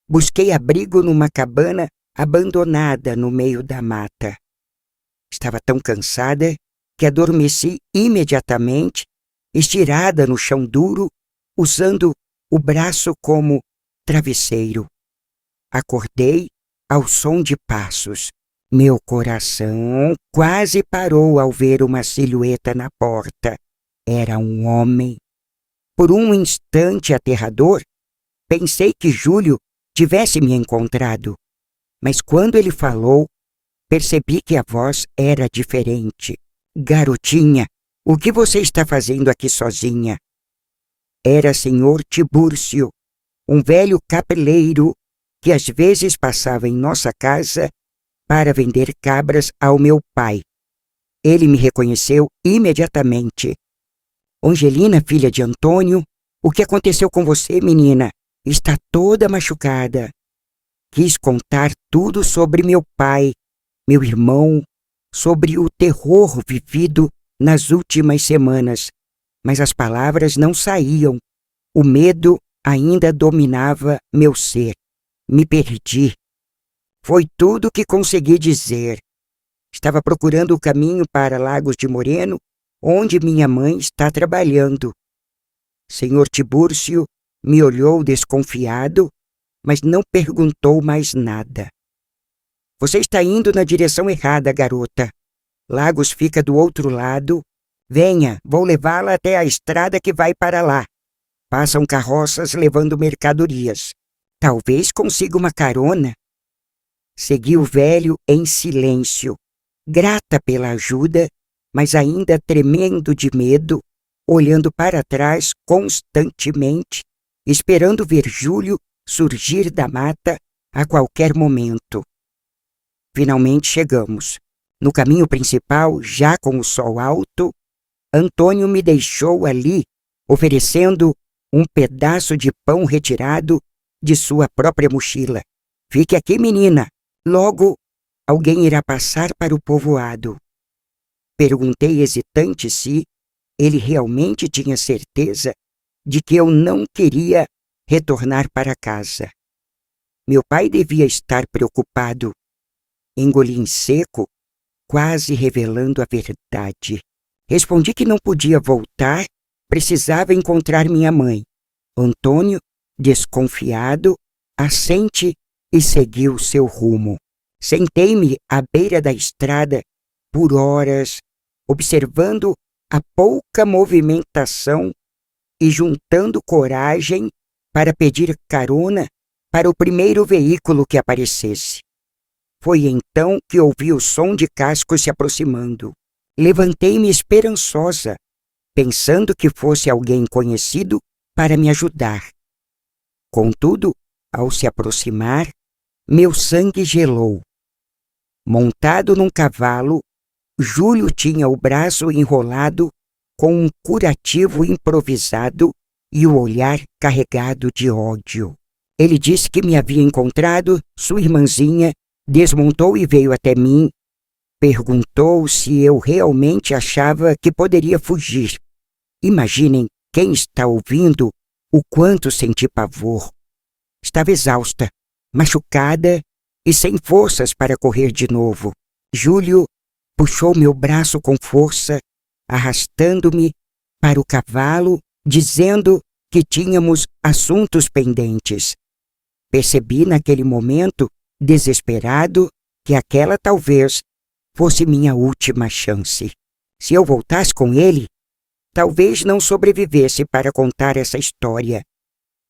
busquei abrigo numa cabana abandonada no meio da mata. Estava tão cansada que adormeci imediatamente, estirada no chão duro, usando o braço como travesseiro. Acordei ao som de passos. Meu coração quase parou ao ver uma silhueta na porta. Era um homem. Por um instante aterrador, pensei que Júlio tivesse me encontrado. Mas quando ele falou, percebi que a voz era diferente. Garotinha, o que você está fazendo aqui sozinha? Era Senhor Tibúrcio, um velho capeleiro que às vezes passava em nossa casa para vender cabras ao meu pai. Ele me reconheceu imediatamente. Angelina, filha de Antônio, o que aconteceu com você, menina? Está toda machucada. Quis contar tudo sobre meu pai, meu irmão, sobre o terror vivido nas últimas semanas, mas as palavras não saíam. O medo ainda dominava meu ser. Me perdi. Foi tudo que consegui dizer. Estava procurando o caminho para Lagos de Moreno, onde minha mãe está trabalhando. Senhor Tibúrcio me olhou desconfiado, mas não perguntou mais nada. Você está indo na direção errada, garota. Lagos fica do outro lado. Venha, vou levá-la até a estrada que vai para lá. Passam carroças levando mercadorias. Talvez consiga uma carona. Segui o velho em silêncio, grata pela ajuda, mas ainda tremendo de medo, olhando para trás constantemente, esperando ver Júlio surgir da mata a qualquer momento. Finalmente chegamos. No caminho principal, já com o sol alto, Antônio me deixou ali, oferecendo um pedaço de pão retirado de sua própria mochila. Fique aqui, menina. Logo, alguém irá passar para o povoado. Perguntei hesitante se ele realmente tinha certeza de que eu não queria retornar para casa. Meu pai devia estar preocupado. Engoli em seco, quase revelando a verdade. Respondi que não podia voltar, precisava encontrar minha mãe. Antônio, desconfiado, assente e seguiu seu rumo. Sentei-me à beira da estrada por horas, observando a pouca movimentação e juntando coragem para pedir carona para o primeiro veículo que aparecesse. Foi então que ouvi o som de cascos se aproximando. Levantei-me esperançosa, pensando que fosse alguém conhecido para me ajudar. Contudo, ao se aproximar, meu sangue gelou. Montado num cavalo, Júlio tinha o braço enrolado com um curativo improvisado e o olhar carregado de ódio. Ele disse que me havia encontrado sua irmãzinha, desmontou e veio até mim. Perguntou se eu realmente achava que poderia fugir. Imaginem, quem está ouvindo, o quanto senti pavor. Estava exausta, machucada e sem forças para correr de novo. Júlio puxou meu braço com força, arrastando-me para o cavalo, dizendo que tínhamos assuntos pendentes. Percebi naquele momento, desesperado, que aquela talvez fosse minha última chance. Se eu voltasse com ele, talvez não sobrevivesse para contar essa história.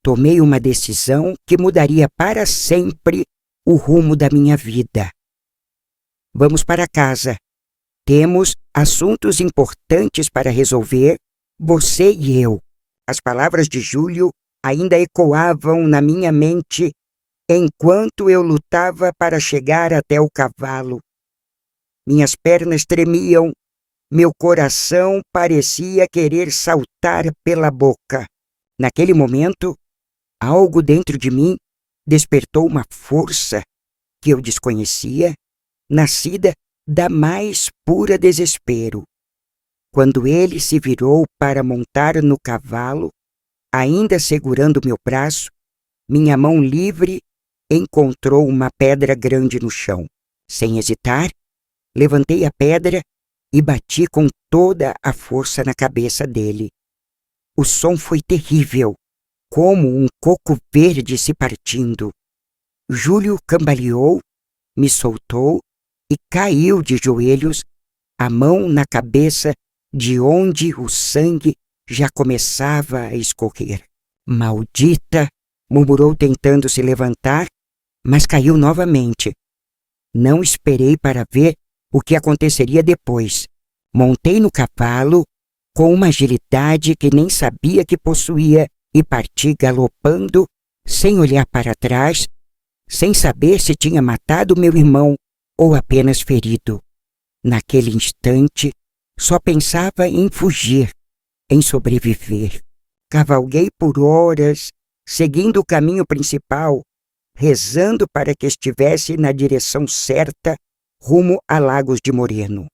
Tomei uma decisão que mudaria para sempre o rumo da minha vida. Vamos para casa. Temos assuntos importantes para resolver, você e eu. As palavras de Júlio ainda ecoavam na minha mente enquanto eu lutava para chegar até o cavalo. Minhas pernas tremiam, meu coração parecia querer saltar pela boca. Naquele momento, algo dentro de mim despertou uma força que eu desconhecia, nascida da mais pura desespero. Quando ele se virou para montar no cavalo, ainda segurando meu braço, minha mão livre encontrou uma pedra grande no chão. Sem hesitar, levantei a pedra e bati com toda a força na cabeça dele. O som foi terrível, como um coco verde se partindo. Júlio cambaleou, me soltou e caiu de joelhos, a mão na cabeça de onde o sangue já começava a escorrer. Maldita! Murmurou tentando se levantar, mas caiu novamente. Não esperei para ver o que aconteceria depois. Montei no cavalo com uma agilidade que nem sabia que possuía e parti galopando, sem olhar para trás, sem saber se tinha matado meu irmão ou apenas ferido. Naquele instante, só pensava em fugir, em sobreviver. Cavalguei por horas, seguindo o caminho principal, rezando para que estivesse na direção certa, rumo a Lagos de Moreno.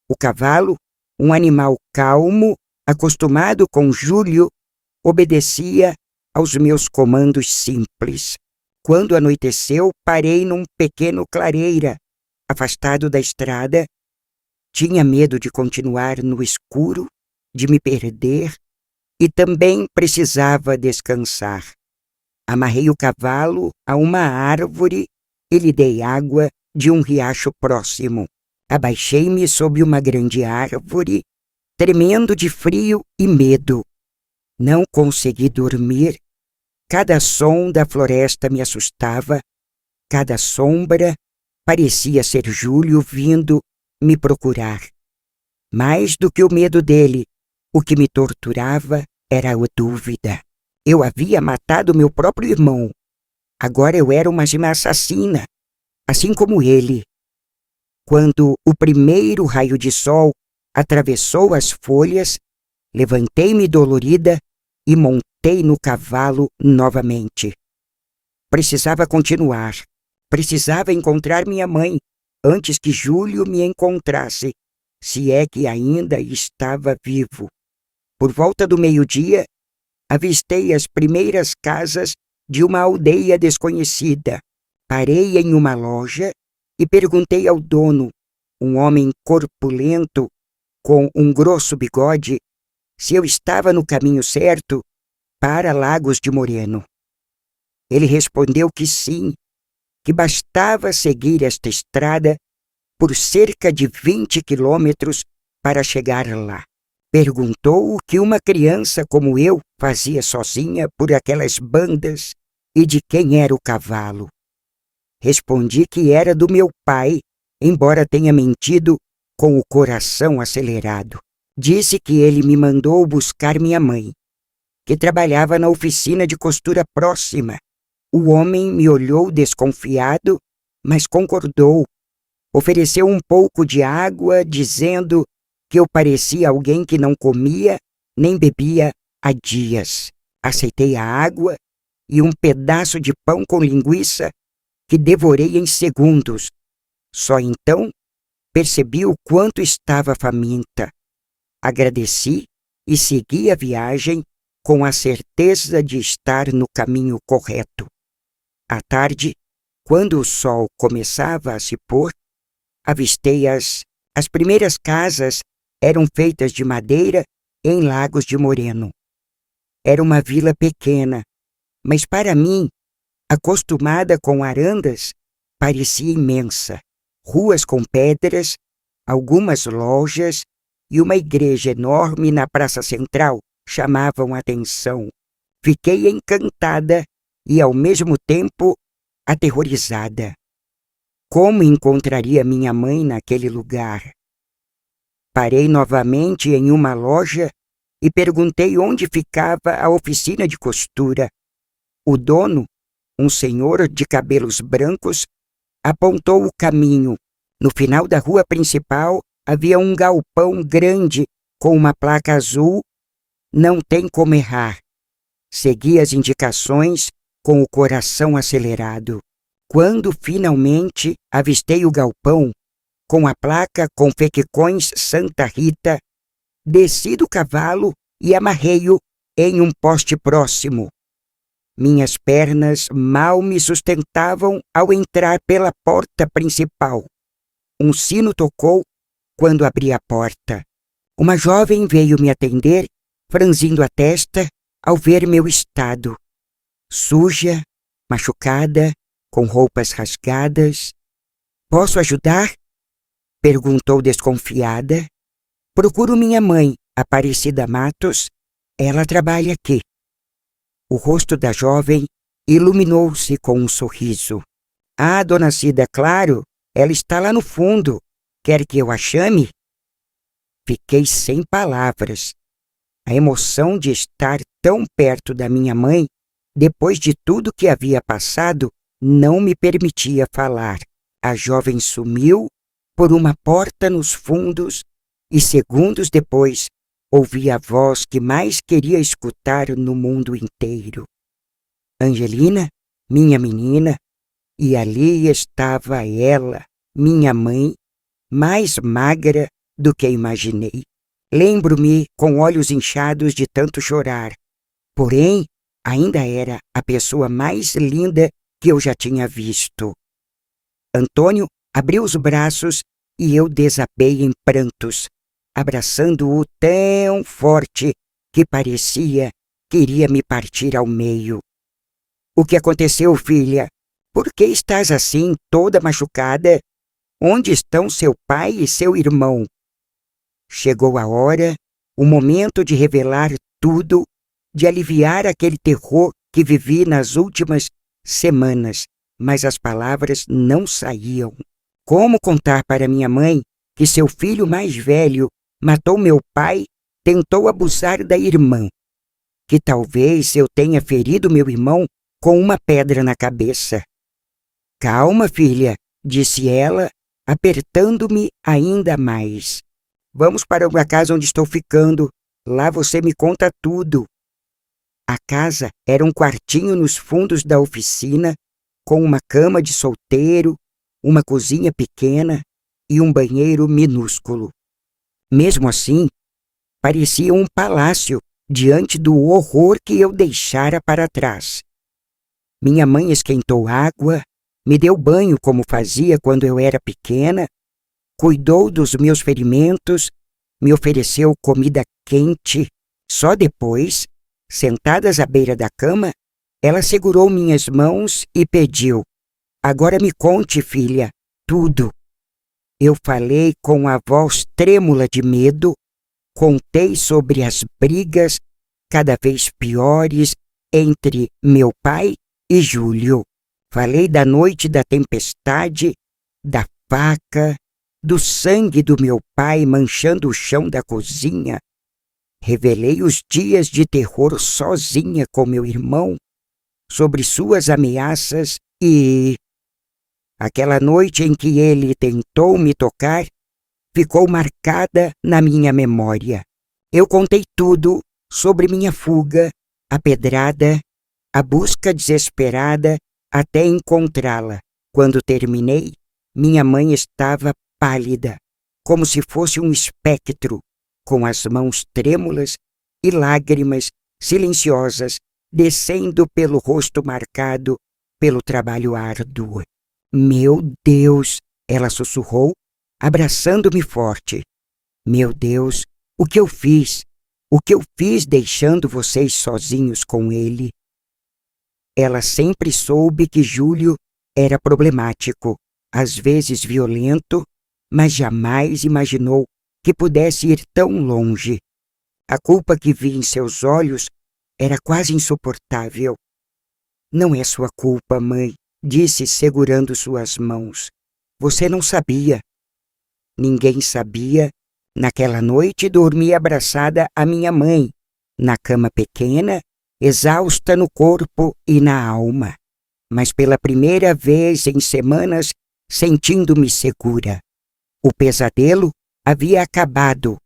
O cavalo, um animal calmo, acostumado com Júlio, obedecia aos meus comandos simples. Quando anoiteceu, parei num pequeno clareira, afastado da estrada. Tinha medo de continuar no escuro, de me perder, e também precisava descansar. Amarrei o cavalo a uma árvore e lhe dei água de um riacho próximo. Abaixei-me sob uma grande árvore, tremendo de frio e medo. Não consegui dormir. Cada som da floresta me assustava. Cada sombra parecia ser Júlio vindo me procurar. Mais do que o medo dele, o que me torturava era a dúvida. Eu havia matado meu próprio irmão. Agora eu era uma assassina, assim como ele. Quando o primeiro raio de sol atravessou as folhas, levantei-me dolorida e montei no cavalo novamente. Precisava continuar. Precisava encontrar minha mãe antes que Júlio me encontrasse, se é que ainda estava vivo. Por volta do meio-dia, avistei as primeiras casas de uma aldeia desconhecida. Parei em uma loja e perguntei ao dono, um homem corpulento, com um grosso bigode, se eu estava no caminho certo para Lagos de Moreno. Ele respondeu que sim, que bastava seguir esta estrada por cerca de 20 quilômetros para chegar lá. Perguntou o que uma criança como eu fazia sozinha por aquelas bandas e de quem era o cavalo. Respondi que era do meu pai, embora tenha mentido com o coração acelerado. Disse que ele me mandou buscar minha mãe, que trabalhava na oficina de costura próxima. O homem me olhou desconfiado, mas concordou. Ofereceu um pouco de água, dizendo que eu parecia alguém que não comia nem bebia há dias. Aceitei a água e um pedaço de pão com linguiça que devorei em segundos. Só então percebi o quanto estava faminta. Agradeci e segui a viagem com a certeza de estar no caminho correto. À tarde, quando o sol começava a se pôr, avistei as primeiras casas eram feitas de madeira em Lagos de Moreno. Era uma vila pequena, mas para mim, acostumada com arandas, parecia imensa. Ruas com pedras, algumas lojas e uma igreja enorme na praça central chamavam a atenção. Fiquei encantada e, ao mesmo tempo, aterrorizada. Como encontraria minha mãe naquele lugar? Parei novamente em uma loja e perguntei onde ficava a oficina de costura. O dono, um senhor de cabelos brancos, apontou o caminho. No final da rua principal havia um galpão grande com uma placa azul: "Não tem como errar". Segui as indicações com o coração acelerado. Quando finalmente avistei o galpão, com a placa Confecções Santa Rita, desci do cavalo e amarrei-o em um poste próximo. Minhas pernas mal me sustentavam ao entrar pela porta principal. Um sino tocou quando abri a porta. Uma jovem veio me atender, franzindo a testa ao ver meu estado. Suja, machucada, com roupas rasgadas. "Posso ajudar?" perguntou desconfiada. "Procuro minha mãe, Aparecida Matos. Ela trabalha aqui." O rosto da jovem iluminou-se com um sorriso. "Ah, dona Cida, claro, ela está lá no fundo. Quer que eu a chame?" Fiquei sem palavras. A emoção de estar tão perto da minha mãe, depois de tudo que havia passado, não me permitia falar. A jovem sumiu por uma porta nos fundos e segundos depois ouvi a voz que mais queria escutar no mundo inteiro. "Angelina, minha menina." E ali estava ela, minha mãe, mais magra do que imaginei. Lembro-me com olhos inchados de tanto chorar. Porém, ainda era a pessoa mais linda que eu já tinha visto. Antônio abriu os braços e eu desabei em prantos, abraçando-o tão forte que parecia que iria me partir ao meio. "O que aconteceu, filha? Por que estás assim, toda machucada? Onde estão seu pai e seu irmão?" Chegou a hora, o momento de revelar tudo, de aliviar aquele terror que vivi nas últimas semanas, mas as palavras não saíam. Como contar para minha mãe que seu filho mais velho matou meu pai, tentou abusar da irmã? Que talvez eu tenha ferido meu irmão com uma pedra na cabeça? "Calma, filha", disse ela, apertando-me ainda mais. "Vamos para uma casa onde estou ficando. Lá você me conta tudo." A casa era um quartinho nos fundos da oficina, com uma cama de solteiro, uma cozinha pequena e um banheiro minúsculo. Mesmo assim, parecia um palácio diante do horror que eu deixara para trás. Minha mãe esquentou água, me deu banho como fazia quando eu era pequena, cuidou dos meus ferimentos, me ofereceu comida quente. Só depois, sentadas à beira da cama, ela segurou minhas mãos e pediu: "Agora me conte, filha, tudo." Eu falei com a voz trêmula de medo, contei sobre as brigas cada vez piores entre meu pai E Júlio, falei da noite da tempestade, da faca, do sangue do meu pai manchando o chão da cozinha. Revelei os dias de terror sozinha com meu irmão, sobre suas ameaças e... Aquela noite em que ele tentou me tocar ficou marcada na minha memória. Eu contei tudo sobre minha fuga, a pedrada, a busca desesperada até encontrá-la. Quando terminei, minha mãe estava pálida, como se fosse um espectro, com as mãos trêmulas e lágrimas silenciosas descendo pelo rosto marcado pelo trabalho árduo. Meu Deus, ela sussurrou, abraçando-me forte. Meu Deus, o que eu fiz? O que eu fiz deixando vocês sozinhos com ele? Ela sempre soube que Júlio era problemático, às vezes violento, mas jamais imaginou que pudesse ir tão longe. A culpa que vi em seus olhos era quase insuportável. Não é sua culpa, mãe, disse segurando suas mãos. Você não sabia. Ninguém sabia. Naquela noite dormi abraçada à minha mãe, na cama pequena, exausta no corpo e na alma, mas pela primeira vez em semanas sentindo-me segura. O pesadelo havia acabado,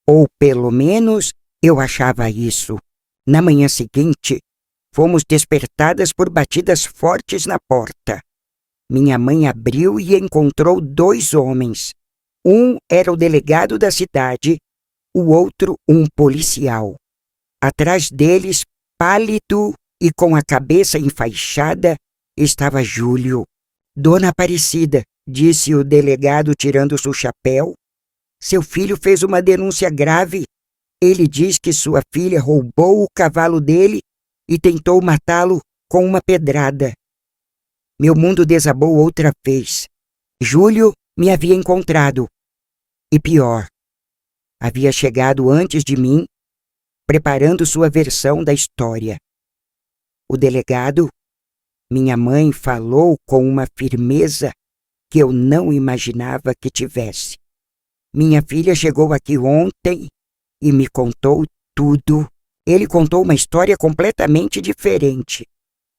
ou pelo menos eu achava isso. Na manhã seguinte, fomos despertadas por batidas fortes na porta. Minha mãe abriu e encontrou 2 homens. Um era o delegado da cidade, o outro um policial. Atrás deles, pálido e com a cabeça enfaixada, estava Júlio. Dona Aparecida, disse o delegado tirando seu chapéu, seu filho fez uma denúncia grave. Ele diz que sua filha roubou o cavalo dele e tentou matá-lo com uma pedrada. Meu mundo desabou outra vez. Júlio me havia encontrado. E pior, havia chegado antes de mim, preparando sua versão da história. O delegado, minha mãe, falou com uma firmeza que eu não imaginava que tivesse. Minha filha chegou aqui ontem e me contou tudo. Ele contou uma história completamente diferente.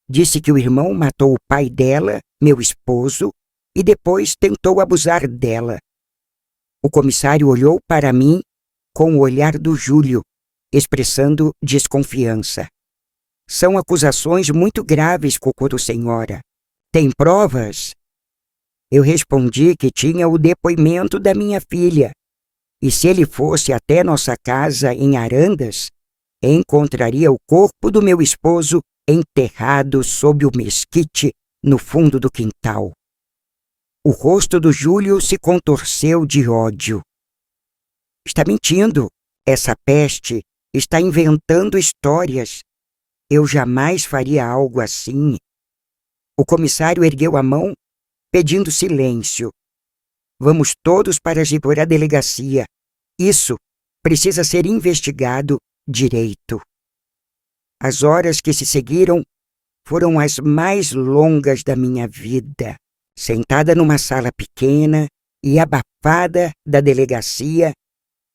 Disse que o irmão matou o pai dela, meu esposo, e depois tentou abusar dela. O comissário olhou para mim com o olhar do Júlio, expressando desconfiança. São acusações muito graves, Cocoro Senhora. Tem provas? Eu respondi que tinha o depoimento da minha filha. E se ele fosse até nossa casa em Arandas, encontraria o corpo do meu esposo enterrado sob o mesquite no fundo do quintal. O rosto do Júlio se contorceu de ódio. Está mentindo. Essa peste está inventando histórias. Eu jamais faria algo assim. O comissário ergueu a mão, pedindo silêncio. Vamos todos para a delegacia. Isso precisa ser investigado direito. As horas que se seguiram foram as mais longas da minha vida. Sentada numa sala pequena e abafada da delegacia,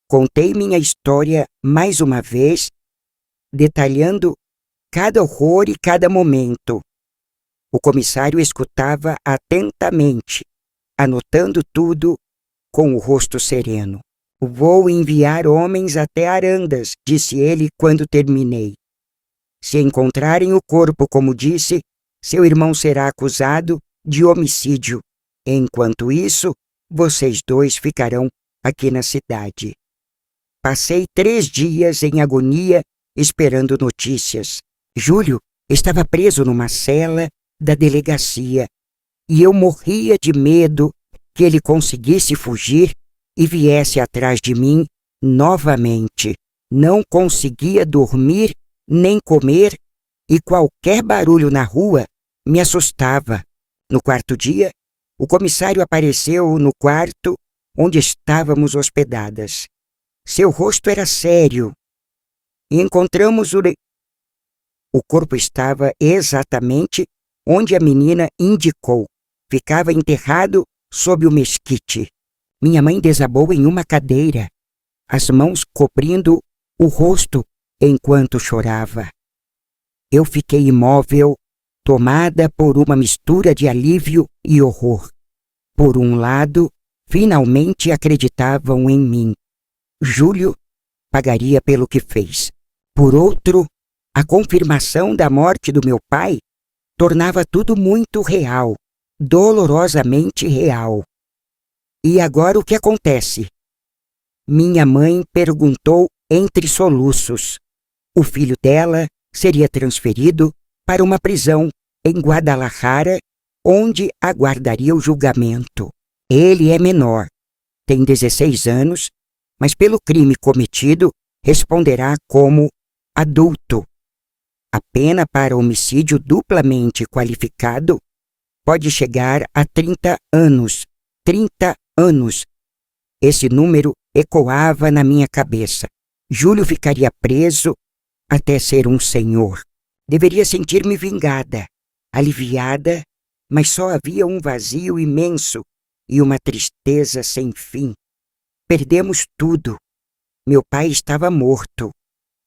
contei minha história mais uma vez, detalhando cada horror e cada momento. O comissário escutava atentamente, anotando tudo com o rosto sereno. Vou enviar homens até Arandas, disse ele quando terminei. Se encontrarem o corpo, como disse, seu irmão será acusado de homicídio. Enquanto isso, vocês 2 ficarão aqui na cidade. Passei 3 dias em agonia esperando notícias. Júlio estava preso numa cela da delegacia e eu morria de medo que ele conseguisse fugir e viesse atrás de mim novamente. Não conseguia dormir nem comer e qualquer barulho na rua me assustava. No 4º dia, o comissário apareceu no quarto onde estávamos hospedadas. Seu rosto era sério e encontramos o corpo estava exatamente onde a menina indicou. Ficava enterrado sob o mesquite. Minha mãe desabou em uma cadeira, as mãos cobrindo o rosto enquanto chorava. Eu fiquei imóvel, tomada por uma mistura de alívio e horror. Por um lado, finalmente acreditavam em mim. Júlio pagaria pelo que fez. Por outro, a confirmação da morte do meu pai tornava tudo muito real, dolorosamente real. E agora o que acontece? Minha mãe perguntou entre soluços. O filho dela seria transferido para uma prisão em Guadalajara, onde aguardaria o julgamento. Ele é menor, tem 16 anos, mas pelo crime cometido responderá como adulto. A pena para homicídio duplamente qualificado pode chegar a 30 anos. 30 anos. Esse número ecoava na minha cabeça. Júlio ficaria preso até ser um senhor. Deveria sentir-me vingada, aliviada, mas só havia um vazio imenso e uma tristeza sem fim. Perdemos tudo. Meu pai estava morto.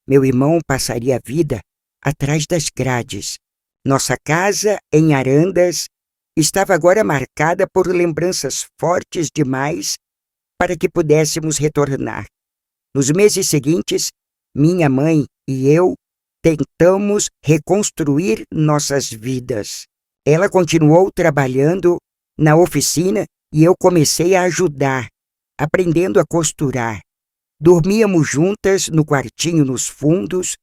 Meu irmão passaria a vida atrás das grades. Nossa casa, em Arandas, estava agora marcada por lembranças fortes demais para que pudéssemos retornar. Nos meses seguintes, minha mãe e eu tentamos reconstruir nossas vidas. Ela continuou trabalhando na oficina e eu comecei a ajudar, aprendendo a costurar. Dormíamos juntas no quartinho nos fundos,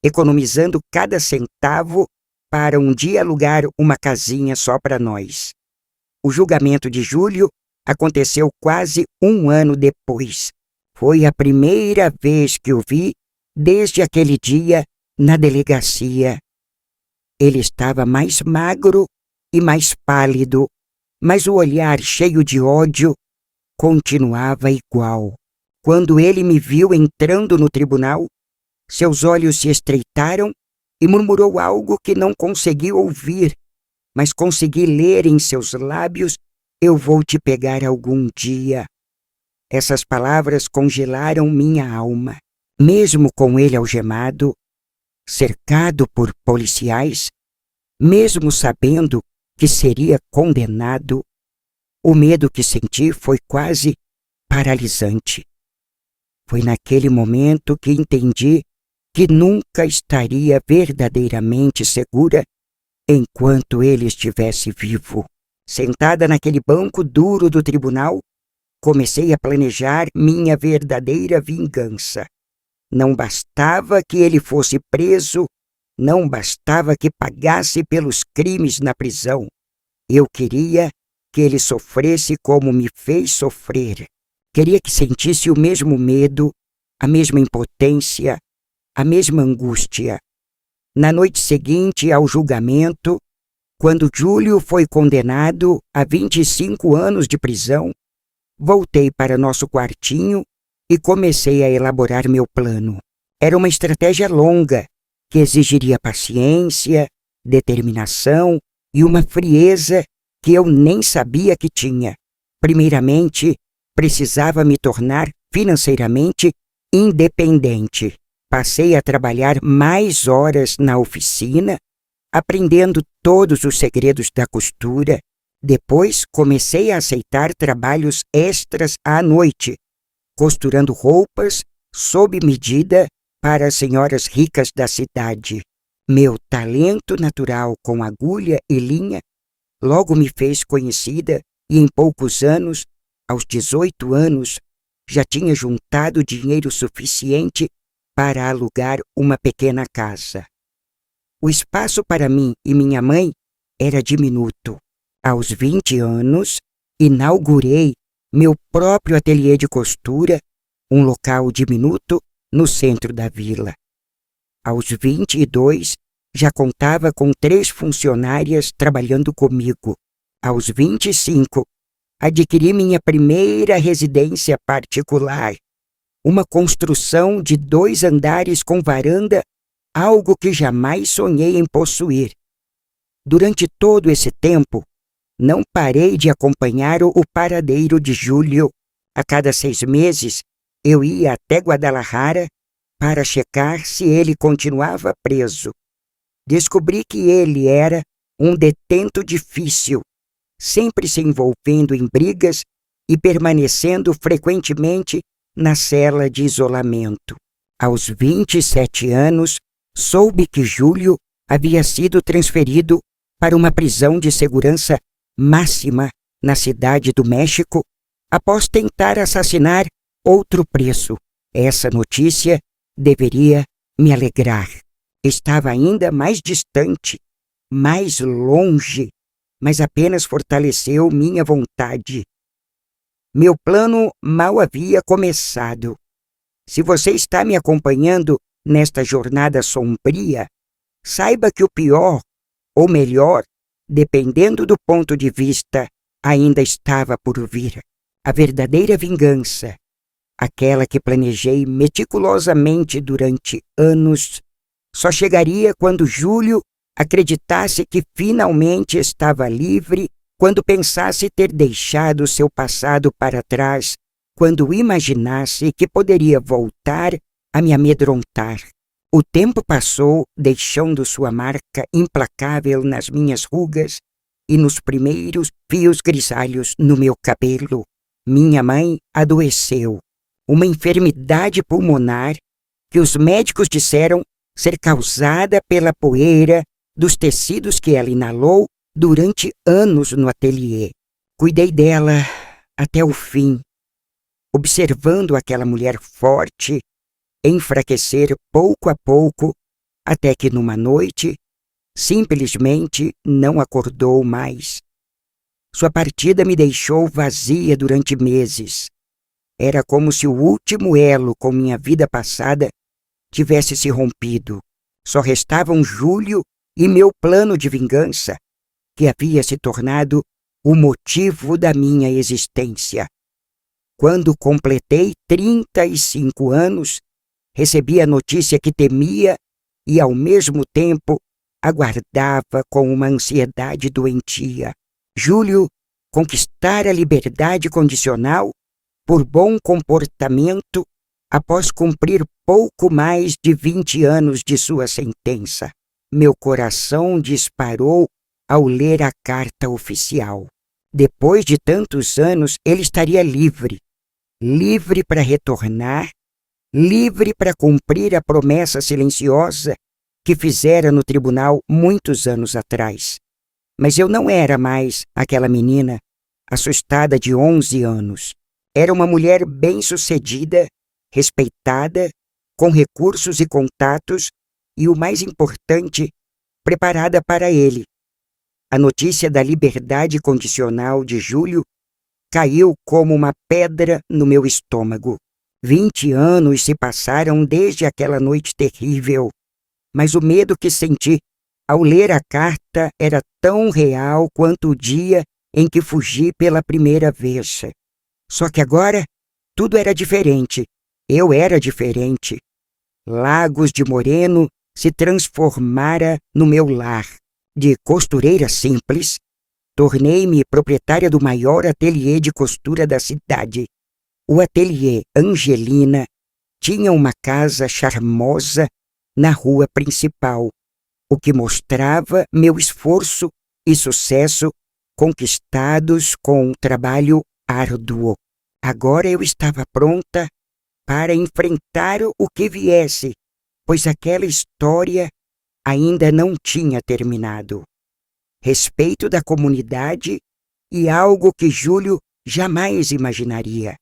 economizando cada centavo para um dia alugar uma casinha só para nós. O julgamento de Júlio aconteceu quase um ano depois. Foi a primeira vez que o vi desde aquele dia na delegacia. Ele estava mais magro e mais pálido, mas o olhar cheio de ódio continuava igual. Quando ele me viu entrando no tribunal, seus olhos se estreitaram e murmurou algo que não consegui ouvir, mas consegui ler em seus lábios: "Eu vou te pegar algum dia." Essas palavras congelaram minha alma. Mesmo com ele algemado, cercado por policiais, mesmo sabendo que seria condenado, o medo que senti foi quase paralisante. Foi naquele momento que entendi que nunca estaria verdadeiramente segura enquanto ele estivesse vivo. Sentada naquele banco duro do tribunal, comecei a planejar minha verdadeira vingança. Não bastava que ele fosse preso, não bastava que pagasse pelos crimes na prisão. Eu queria que ele sofresse como me fez sofrer. Queria que sentisse o mesmo medo, a mesma impotência, a mesma angústia. Na noite seguinte ao julgamento, quando Júlio foi condenado a 25 anos de prisão, voltei para nosso quartinho e comecei a elaborar meu plano. Era uma estratégia longa, que exigiria paciência, determinação e uma frieza que eu nem sabia que tinha. Primeiramente, precisava me tornar financeiramente independente. Passei a trabalhar mais horas na oficina, aprendendo todos os segredos da costura. Depois, comecei a aceitar trabalhos extras à noite, costurando roupas sob medida para as senhoras ricas da cidade. Meu talento natural com agulha e linha logo me fez conhecida e em poucos anos, aos 18 anos, já tinha juntado dinheiro suficiente para alugar uma pequena casa. O espaço para mim e minha mãe era diminuto. Aos 20 anos, inaugurei meu próprio ateliê de costura, um local diminuto no centro da vila. Aos 22, já contava com 3 funcionárias trabalhando comigo. Aos 25, adquiri minha primeira residência particular, uma construção de 2 andares com varanda, algo que jamais sonhei em possuir. Durante todo esse tempo, não parei de acompanhar o paradeiro de Júlio. A cada 6 meses, eu ia até Guadalajara para checar se ele continuava preso. Descobri que ele era um detento difícil, sempre se envolvendo em brigas e permanecendo frequentemente na cela de isolamento. Aos 27 anos, soube que Júlio havia sido transferido para uma prisão de segurança máxima na cidade do México após tentar assassinar outro preso. Essa notícia deveria me alegrar. Estava ainda mais distante, mais longe, mas apenas fortaleceu minha vontade. Meu plano mal havia começado. Se você está me acompanhando nesta jornada sombria, saiba que o pior, ou melhor, dependendo do ponto de vista, ainda estava por vir. A verdadeira vingança, aquela que planejei meticulosamente durante anos, só chegaria quando Júlio acreditasse que finalmente estava livre, quando pensasse ter deixado seu passado para trás, quando imaginasse que poderia voltar a me amedrontar. O tempo passou, deixando sua marca implacável nas minhas rugas e nos primeiros fios grisalhos no meu cabelo. Minha mãe adoeceu, uma enfermidade pulmonar que os médicos disseram ser causada pela poeira dos tecidos que ela inalou durante anos no ateliê. Cuidei dela até o fim, observando aquela mulher forte enfraquecer pouco a pouco, até que numa noite, simplesmente não acordou mais. Sua partida me deixou vazia durante meses. Era como se o último elo com minha vida passada tivesse se rompido. Só restavam Júlio e meu plano de vingança, que havia se tornado o motivo da minha existência. Quando completei 35 anos, recebi a notícia que temia e, ao mesmo tempo, aguardava com uma ansiedade doentia. Júlio conquistara a liberdade condicional por bom comportamento após cumprir pouco mais de 20 anos de sua sentença. Meu coração disparou ao ler a carta oficial. Depois de tantos anos, ele estaria livre. Livre para retornar, livre para cumprir a promessa silenciosa que fizera no tribunal muitos anos atrás. Mas eu não era mais aquela menina assustada de 11 anos. Era uma mulher bem-sucedida, respeitada, com recursos e contatos e, o mais importante, preparada para ele. A notícia da liberdade condicional de Júlio caiu como uma pedra no meu estômago. 20 anos se passaram desde aquela noite terrível, mas o medo que senti ao ler a carta era tão real quanto o dia em que fugi pela primeira vez. Só que agora tudo era diferente. Eu era diferente. Lagos de Moreno se transformara no meu lar. De costureira simples, tornei-me proprietária do maior ateliê de costura da cidade. O ateliê Angelina tinha uma casa charmosa na rua principal, o que mostrava meu esforço e sucesso conquistados com um trabalho árduo. Agora eu estava pronta para enfrentar o que viesse, pois aquela história ainda não tinha terminado. Respeito da comunidade e algo que Júlio jamais imaginaria: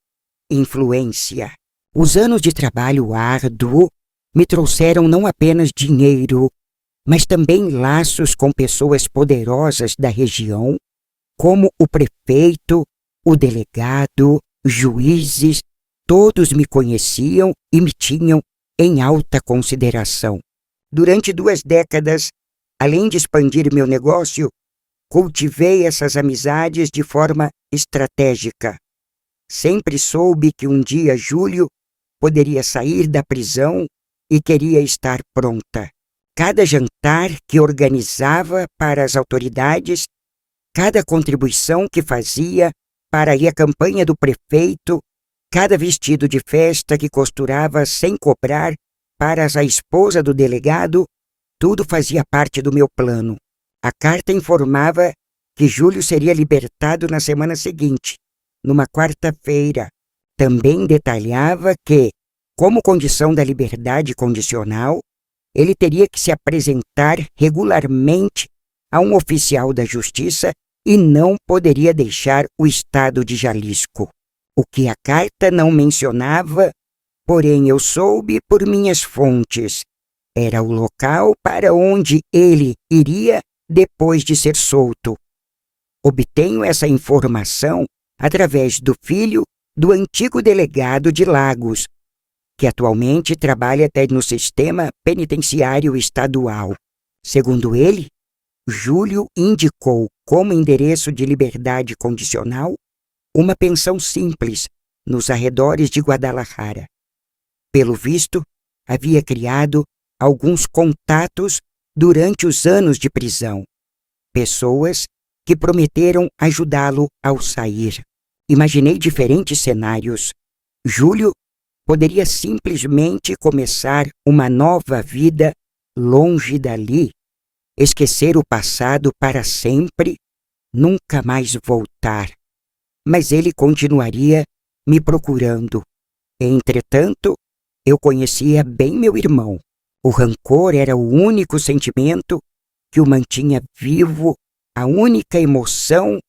influência. Os anos de trabalho árduo me trouxeram não apenas dinheiro, mas também laços com pessoas poderosas da região, como o prefeito, o delegado, juízes. Todos me conheciam e me tinham em alta consideração. Durante 2 décadas, além de expandir meu negócio, cultivei essas amizades de forma estratégica. Sempre soube que um dia Júlio poderia sair da prisão e queria estar pronta. cada jantar que organizava para as autoridades, cada contribuição que fazia para ir à campanha do prefeito, cada vestido de festa que costurava sem cobrar para a esposa do delegado, tudo fazia parte do meu plano. A carta informava que Júlio seria libertado na semana seguinte, numa quarta-feira. Também detalhava que, como condição da liberdade condicional, ele teria que se apresentar regularmente a um oficial da justiça e não poderia deixar o estado de Jalisco. O que a carta não mencionava, porém eu soube por minhas fontes, era o local para onde ele iria depois de ser solto. Obtenho essa informação através do filho do antigo delegado de Lagos, que atualmente trabalha até no sistema penitenciário estadual. Segundo ele, Júlio indicou como endereço de liberdade condicional uma pensão simples nos arredores de Guadalajara. Pelo visto, havia criado alguns contatos durante os anos de prisão, pessoas que prometeram ajudá-lo ao sair. Imaginei diferentes cenários. Júlio poderia simplesmente começar uma nova vida longe dali, esquecer o passado para sempre, nunca mais voltar. Mas ele continuaria me procurando. Entretanto, eu conhecia bem meu irmão. O rancor era o único sentimento que o mantinha vivo, a única emoção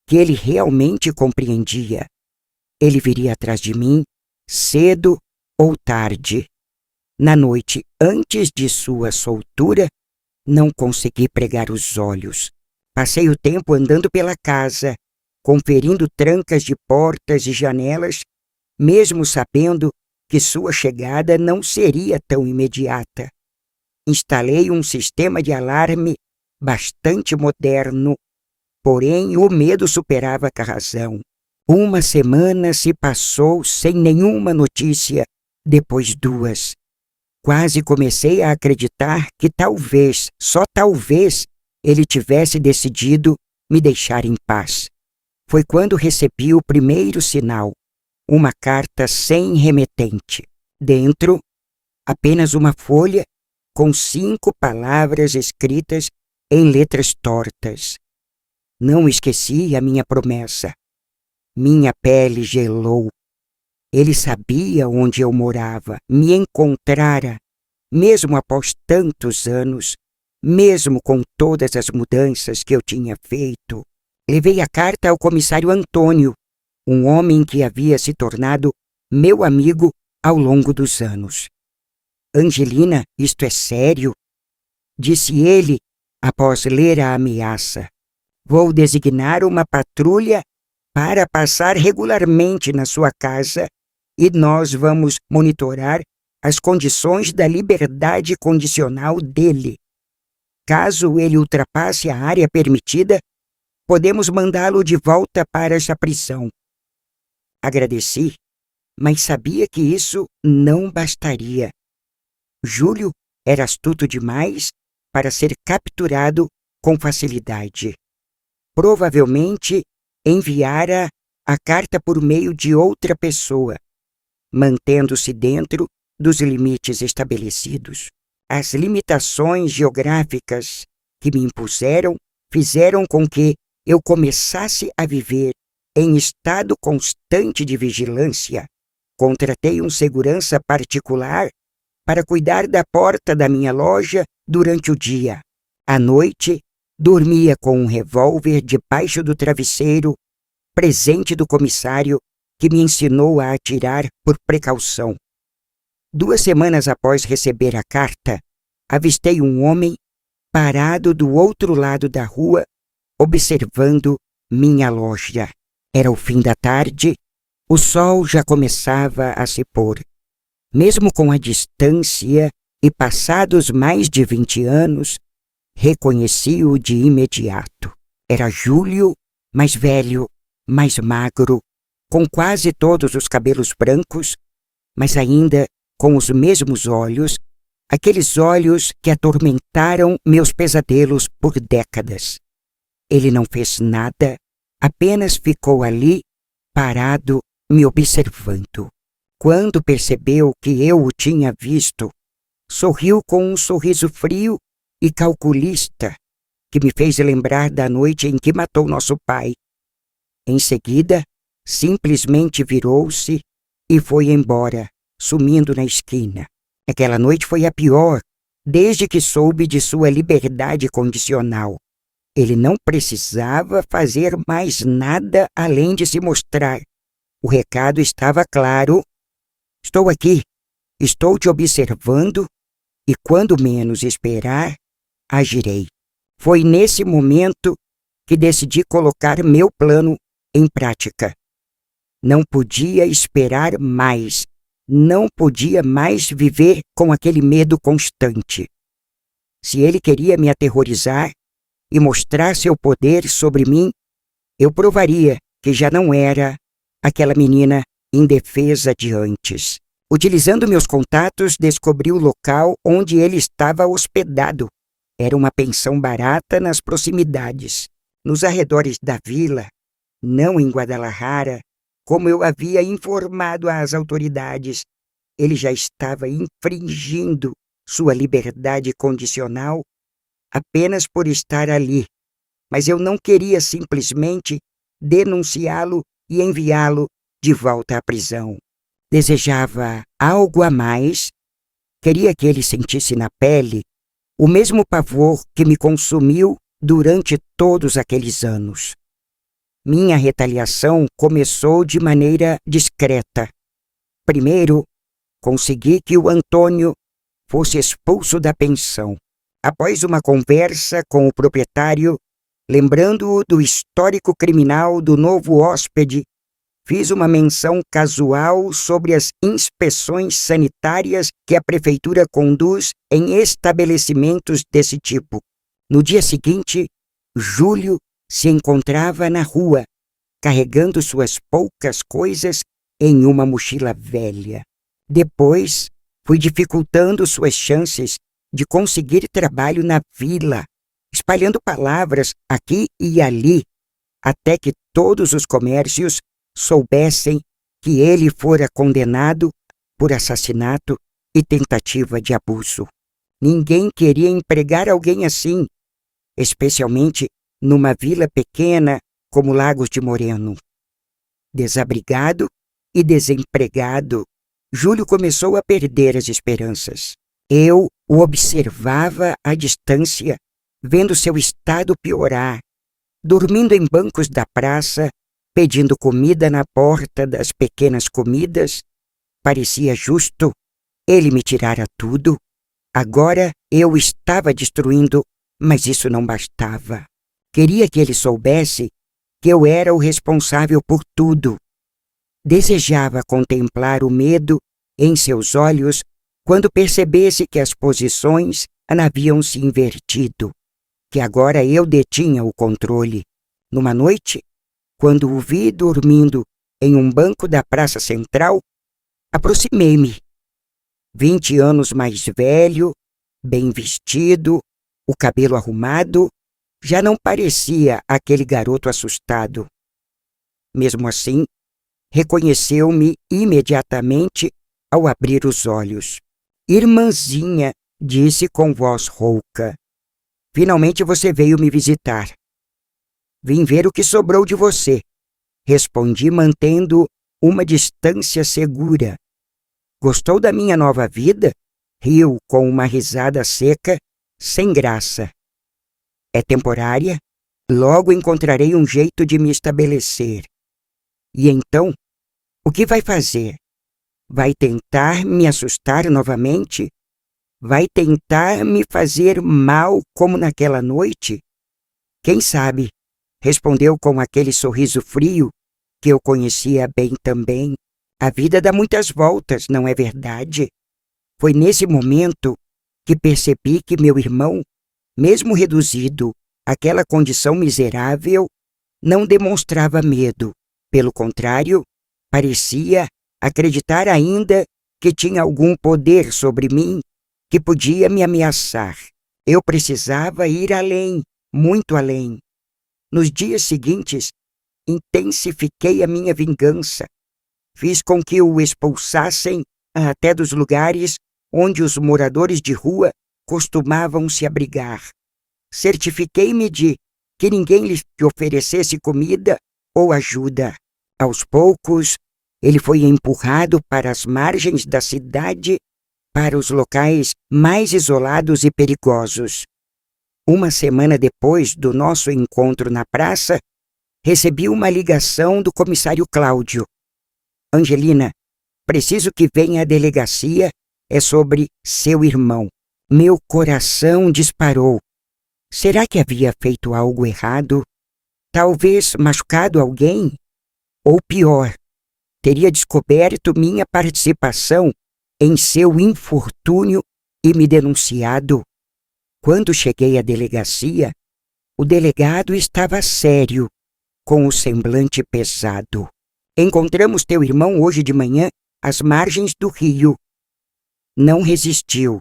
que ele realmente compreendia. Ele viria atrás de mim, cedo ou tarde. Na noite antes de sua soltura, não consegui pregar os olhos. Passei o tempo andando pela casa, conferindo trancas de portas e janelas, mesmo sabendo que sua chegada não seria tão imediata. Instalei um sistema de alarme bastante moderno, porém o medo superava a razão. Uma semana se passou sem nenhuma notícia, depois 2. Quase comecei a acreditar que talvez, só talvez, ele tivesse decidido me deixar em paz. Foi quando recebi o primeiro sinal, uma carta sem remetente. Dentro, apenas uma folha com 5 palavras escritas em letras tortas. Não esqueci a minha promessa. Minha pele gelou. Ele sabia onde eu morava, me encontrara, mesmo após tantos anos, mesmo com todas as mudanças que eu tinha feito. Levei a carta ao comissário Antônio, um homem que havia se tornado meu amigo ao longo dos anos. Angelina, isto é sério? Disse ele após ler a ameaça. Vou designar uma patrulha para passar regularmente na sua casa e nós vamos monitorar as condições da liberdade condicional dele. Caso ele ultrapasse a área permitida, podemos mandá-lo de volta para essa prisão. Agradeci, mas sabia que isso não bastaria. Júlio era astuto demais para ser capturado com facilidade. Provavelmente enviara a carta por meio de outra pessoa, mantendo-se dentro dos limites estabelecidos. As limitações geográficas que me impuseram fizeram com que eu começasse a viver em estado constante de vigilância. Contratei um segurança particular para cuidar da porta da minha loja durante o dia. À noite, dormia com um revólver debaixo do travesseiro, presente do comissário que me ensinou a atirar por precaução. 2 semanas após receber a carta, avistei um homem parado do outro lado da rua, observando minha loja. Era o fim da tarde, o sol já começava a se pôr. Mesmo com a distância e passados mais de 20 anos, reconheci-o de imediato. Era Júlio, mais velho, mais magro, com quase todos os cabelos brancos, mas ainda com os mesmos olhos Aqueles olhos que atormentaram meus pesadelos por décadas. Ele não fez nada, apenas ficou ali, parado, me observando. Quando percebeu que eu o tinha visto, sorriu com um sorriso frio e calculista que me fez lembrar da noite em que matou nosso pai. Em seguida, simplesmente virou-se e foi embora, sumindo na esquina. Aquela noite foi a pior, desde que soube de sua liberdade condicional. Ele não precisava fazer mais nada além de se mostrar. O recado estava claro. Estou aqui, estou te observando e quando menos esperar, agirei. Foi nesse momento que decidi colocar meu plano em prática. Não podia esperar mais. Não podia mais viver com aquele medo constante. Se ele queria me aterrorizar e mostrar seu poder sobre mim, eu provaria que já não era aquela menina indefesa de antes. Utilizando meus contatos, descobri o local onde ele estava hospedado. Era uma pensão barata nas proximidades, nos arredores da vila, não em Guadalajara, como eu havia informado às autoridades. Ele já estava infringindo sua liberdade condicional apenas por estar ali, mas eu não queria simplesmente denunciá-lo e enviá-lo de volta à prisão. Desejava algo a mais, queria que ele sentisse na pele o mesmo pavor que me consumiu durante todos aqueles anos. Minha retaliação começou de maneira discreta. Primeiro, consegui que o Antônio fosse expulso da pensão. Após uma conversa com o proprietário, lembrando-o do histórico criminal do novo hóspede, fiz uma menção casual sobre as inspeções sanitárias que a prefeitura conduz em estabelecimentos desse tipo. No dia seguinte, Júlio se encontrava na rua, carregando suas poucas coisas em uma mochila velha. Depois, fui dificultando suas chances de conseguir trabalho na vila, espalhando palavras aqui e ali, até que todos os comércios soubessem que ele fora condenado por assassinato e tentativa de abuso. Ninguém queria empregar alguém assim, especialmente numa vila pequena como Lagos de Moreno. Desabrigado e desempregado, Júlio começou a perder as esperanças. Eu o observava à distância, vendo seu estado piorar, dormindo em bancos da praça, pedindo comida na porta das pequenas comidas. Parecia justo ele me tirara tudo. Agora eu estava destruindo, mas isso não bastava. Queria que ele soubesse que eu era o responsável por tudo. Desejava contemplar o medo em seus olhos quando percebesse que as posições haviam se invertido, que agora eu detinha o controle. Numa noite, quando o vi dormindo em um banco da praça central, aproximei-me. 20 anos mais velho, bem vestido, o cabelo arrumado, já não parecia aquele garoto assustado. Mesmo assim, reconheceu-me imediatamente ao abrir os olhos. Irmãzinha, disse com voz rouca, finalmente você veio me visitar. Vim ver o que sobrou de você, respondi mantendo uma distância segura. Gostou da minha nova vida? Riu com uma risada seca, sem graça. É temporária? Logo encontrarei um jeito de me estabelecer. E então, o que vai fazer? Vai tentar me assustar novamente? Vai tentar me fazer mal como naquela noite? Quem sabe? Respondeu com aquele sorriso frio que eu conhecia bem também. A vida dá muitas voltas, não é verdade? Foi nesse momento que percebi que meu irmão, mesmo reduzido àquela condição miserável, não demonstrava medo. Pelo contrário, parecia acreditar ainda que tinha algum poder sobre mim, que podia me ameaçar. Eu precisava ir além, muito além. Nos dias seguintes, intensifiquei a minha vingança. Fiz com que o expulsassem até dos lugares onde os moradores de rua costumavam se abrigar. Certifiquei-me de que ninguém lhe oferecesse comida ou ajuda. Aos poucos, ele foi empurrado para as margens da cidade, para os locais mais isolados e perigosos. Uma semana depois do nosso encontro na praça, recebi uma ligação do comissário Cláudio. Angelina, preciso que venha à delegacia, é sobre seu irmão. Meu coração disparou. Será que havia feito algo errado? Talvez machucado alguém? Ou pior, teria descoberto minha participação em seu infortúnio e me denunciado? Quando cheguei à delegacia, o delegado estava sério, com o semblante pesado. Encontramos teu irmão hoje de manhã às margens do rio. Não resistiu.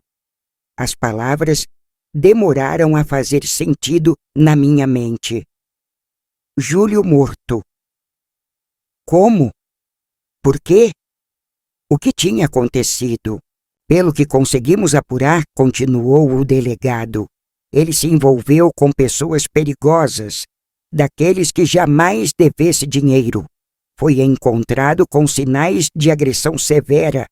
As palavras demoraram a fazer sentido na minha mente. Júlio morto. Como? Por quê? O que tinha acontecido? Pelo que conseguimos apurar, continuou o delegado, ele se envolveu com pessoas perigosas, daqueles que jamais devesse dinheiro. Foi encontrado com sinais de agressão severa.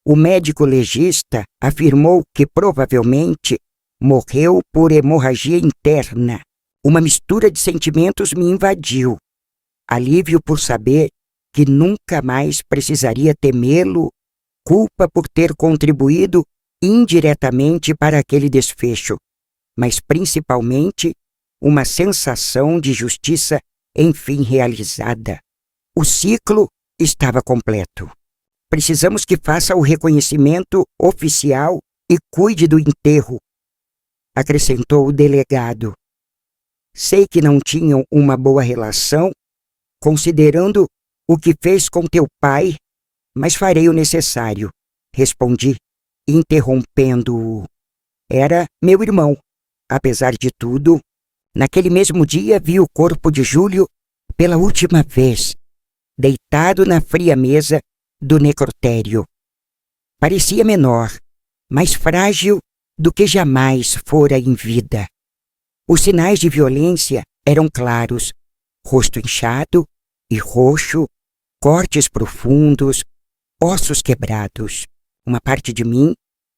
O médico legista afirmou que provavelmente morreu por hemorragia interna. Uma mistura de sentimentos me invadiu. Alívio por saber que nunca mais precisaria temê-lo, culpa por ter contribuído indiretamente para aquele desfecho, mas principalmente uma sensação de justiça enfim realizada. O ciclo estava completo. Precisamos que faça o reconhecimento oficial e cuide do enterro, acrescentou o delegado. Sei que não tinham uma boa relação, considerando o que fez com teu pai, mas farei o necessário, respondi, interrompendo-o. Era meu irmão. Apesar de tudo, naquele mesmo dia vi o corpo de Júlio pela última vez, deitado na fria mesa do necrotério. Parecia menor, mais frágil do que jamais fora em vida. Os sinais de violência eram claros, rosto inchado e roxo, cortes profundos, ossos quebrados. Uma parte de mim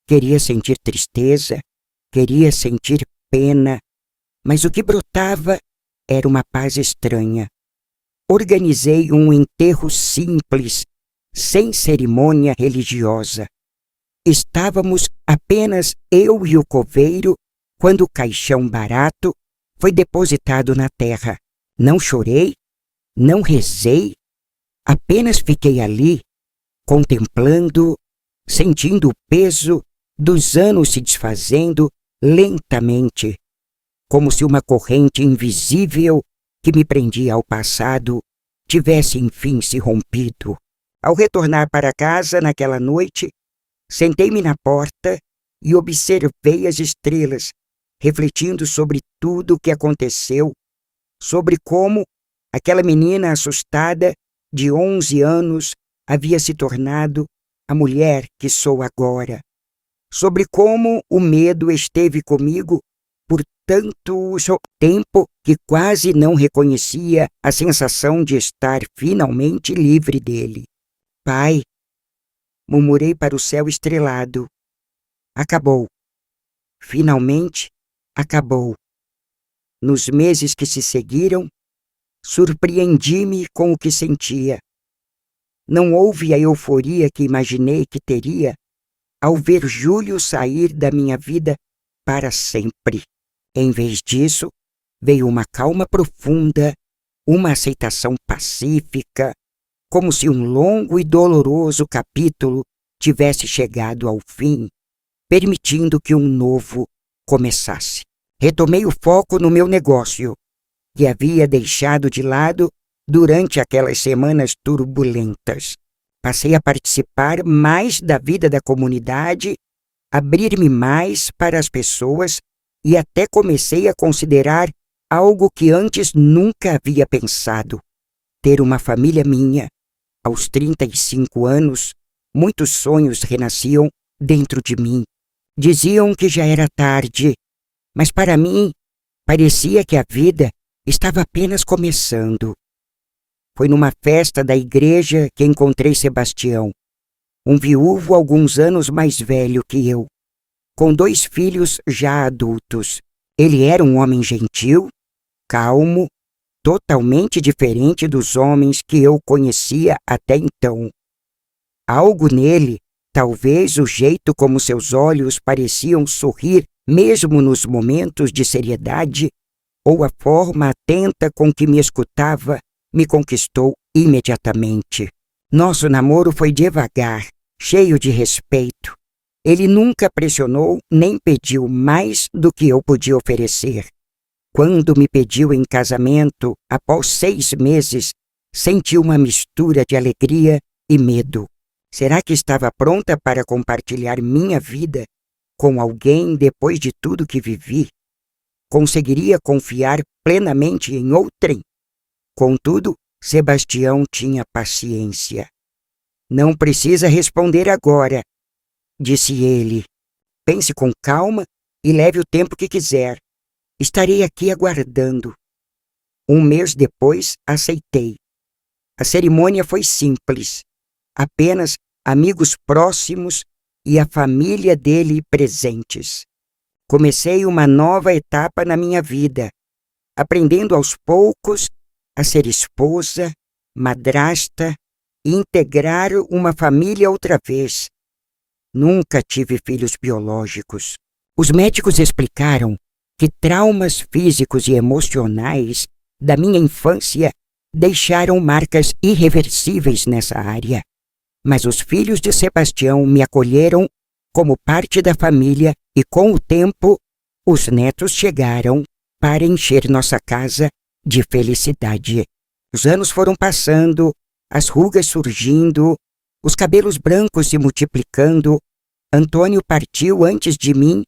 queria sentir tristeza, queria sentir pena, mas o que brotava era uma paz estranha. Organizei um enterro simples, sem cerimônia religiosa. Estávamos apenas eu e o coveiro quando o caixão barato foi depositado na terra. Não chorei, não rezei, apenas fiquei ali, contemplando, sentindo o peso dos anos se desfazendo lentamente, como se uma corrente invisível que me prendia ao passado tivesse enfim se rompido. Ao retornar para casa naquela noite, sentei-me na porta e observei as estrelas, refletindo sobre tudo o que aconteceu, sobre como aquela menina assustada de 11 anos havia se tornado a mulher que sou agora, sobre como o medo esteve comigo por tanto tempo que quase não reconhecia a sensação de estar finalmente livre dele. Pai, murmurei para o céu estrelado. Acabou. Finalmente, acabou. Nos meses que se seguiram, surpreendi-me com o que sentia. Não houve a euforia que imaginei que teria ao ver Júlio sair da minha vida para sempre. Em vez disso, veio uma calma profunda, uma aceitação pacífica, como se um longo e doloroso capítulo tivesse chegado ao fim, permitindo que um novo começasse. Retomei o foco no meu negócio, que havia deixado de lado durante aquelas semanas turbulentas. Passei a participar mais da vida da comunidade abrir-me mais para as pessoas e até comecei a considerar algo que antes nunca havia pensado: ter uma família minha. Aos 35 anos, muitos sonhos renasciam dentro de mim. Diziam que já era tarde, mas para mim parecia que a vida estava apenas começando. Foi numa festa da igreja que encontrei Sebastião, um viúvo alguns anos mais velho que eu, com 2 filhos já adultos. Ele era um homem gentil, calmo, totalmente diferente dos homens que eu conhecia até então. Algo nele, talvez o jeito como seus olhos pareciam sorrir mesmo nos momentos de seriedade, ou a forma atenta com que me escutava, me conquistou imediatamente. Nosso namoro foi devagar, cheio de respeito. Ele nunca pressionou nem pediu mais do que eu podia oferecer. Quando me pediu em casamento, após 6 meses, senti uma mistura de alegria e medo. Será que estava pronta para compartilhar minha vida com alguém depois de tudo que vivi? Conseguiria confiar plenamente em outrem? Contudo, Sebastião tinha paciência. Não precisa responder agora, disse ele. Pense com calma e leve o tempo que quiser. Estarei aqui aguardando. 1 mês depois, aceitei. A cerimônia foi simples. Apenas amigos próximos e a família dele presentes. Comecei uma nova etapa na minha vida, aprendendo aos poucos a ser esposa, madrasta e integrar uma família outra vez. Nunca tive filhos biológicos. Os médicos explicaram que traumas físicos e emocionais da minha infância deixaram marcas irreversíveis nessa área. Mas os filhos de Sebastião me acolheram como parte da família e, com o tempo, os netos chegaram para encher nossa casa de felicidade. Os anos foram passando, as rugas surgindo, os cabelos brancos se multiplicando. Antônio partiu antes de mim,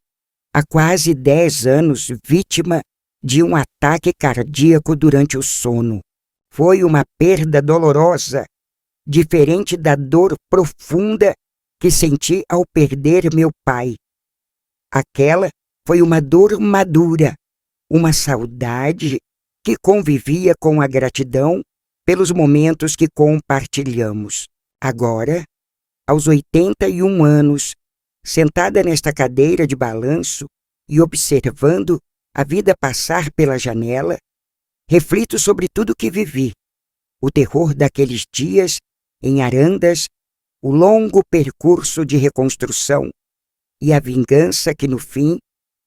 há quase 10 anos, vítima de um ataque cardíaco durante o sono. Foi uma perda dolorosa, diferente da dor profunda que senti ao perder meu pai. Aquela foi uma dor madura, uma saudade que convivia com a gratidão pelos momentos que compartilhamos. Agora, aos 81 anos, sentada nesta cadeira de balanço e observando a vida passar pela janela, reflito sobre tudo que vivi, o terror daqueles dias em Arandas, o longo percurso de reconstrução e a vingança que, no fim,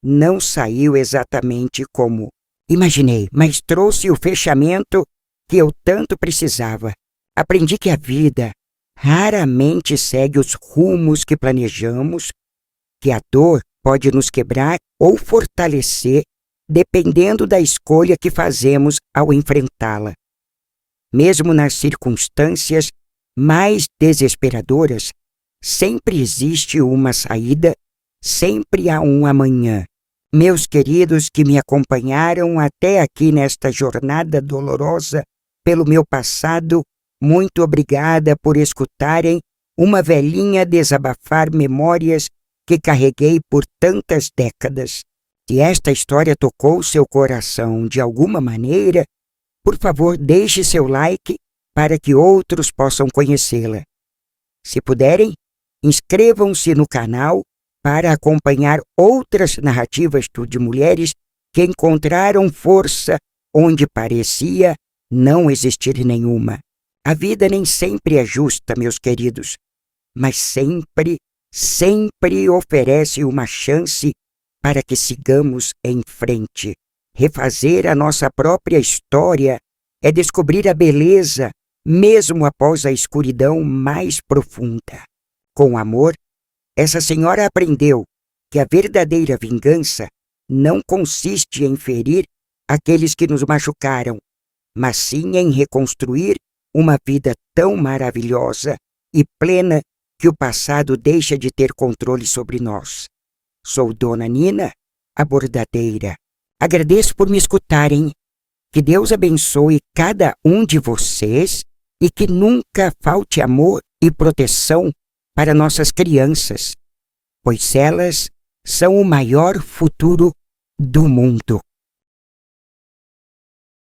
não saiu exatamente como imaginei, mas trouxe o fechamento que eu tanto precisava. Aprendi que a vida raramente segue os rumos que planejamos, que a dor pode nos quebrar ou fortalecer, dependendo da escolha que fazemos ao enfrentá-la. Mesmo nas circunstâncias mais desesperadoras, sempre existe uma saída, sempre há um amanhã. Meus queridos que me acompanharam até aqui nesta jornada dolorosa pelo meu passado, muito obrigada por escutarem uma velhinha desabafar memórias que carreguei por tantas décadas. Se esta história tocou seu coração de alguma maneira, por favor, deixe seu like para que outros possam conhecê-la. Se puderem, inscrevam-se no canal para acompanhar outras narrativas de mulheres que encontraram força onde parecia não existir nenhuma. A vida nem sempre é justa, meus queridos, mas sempre, sempre oferece uma chance para que sigamos em frente. Refazer a nossa própria história é descobrir a beleza, mesmo após a escuridão mais profunda. Com amor, essa senhora aprendeu que a verdadeira vingança não consiste em ferir aqueles que nos machucaram, mas sim em reconstruir uma vida tão maravilhosa e plena que o passado deixa de ter controle sobre nós. Sou Dona Nina, a bordadeira. Agradeço por me escutarem. Que Deus abençoe cada um de vocês e que nunca falte amor e proteção para nossas crianças, pois elas são o maior futuro do mundo.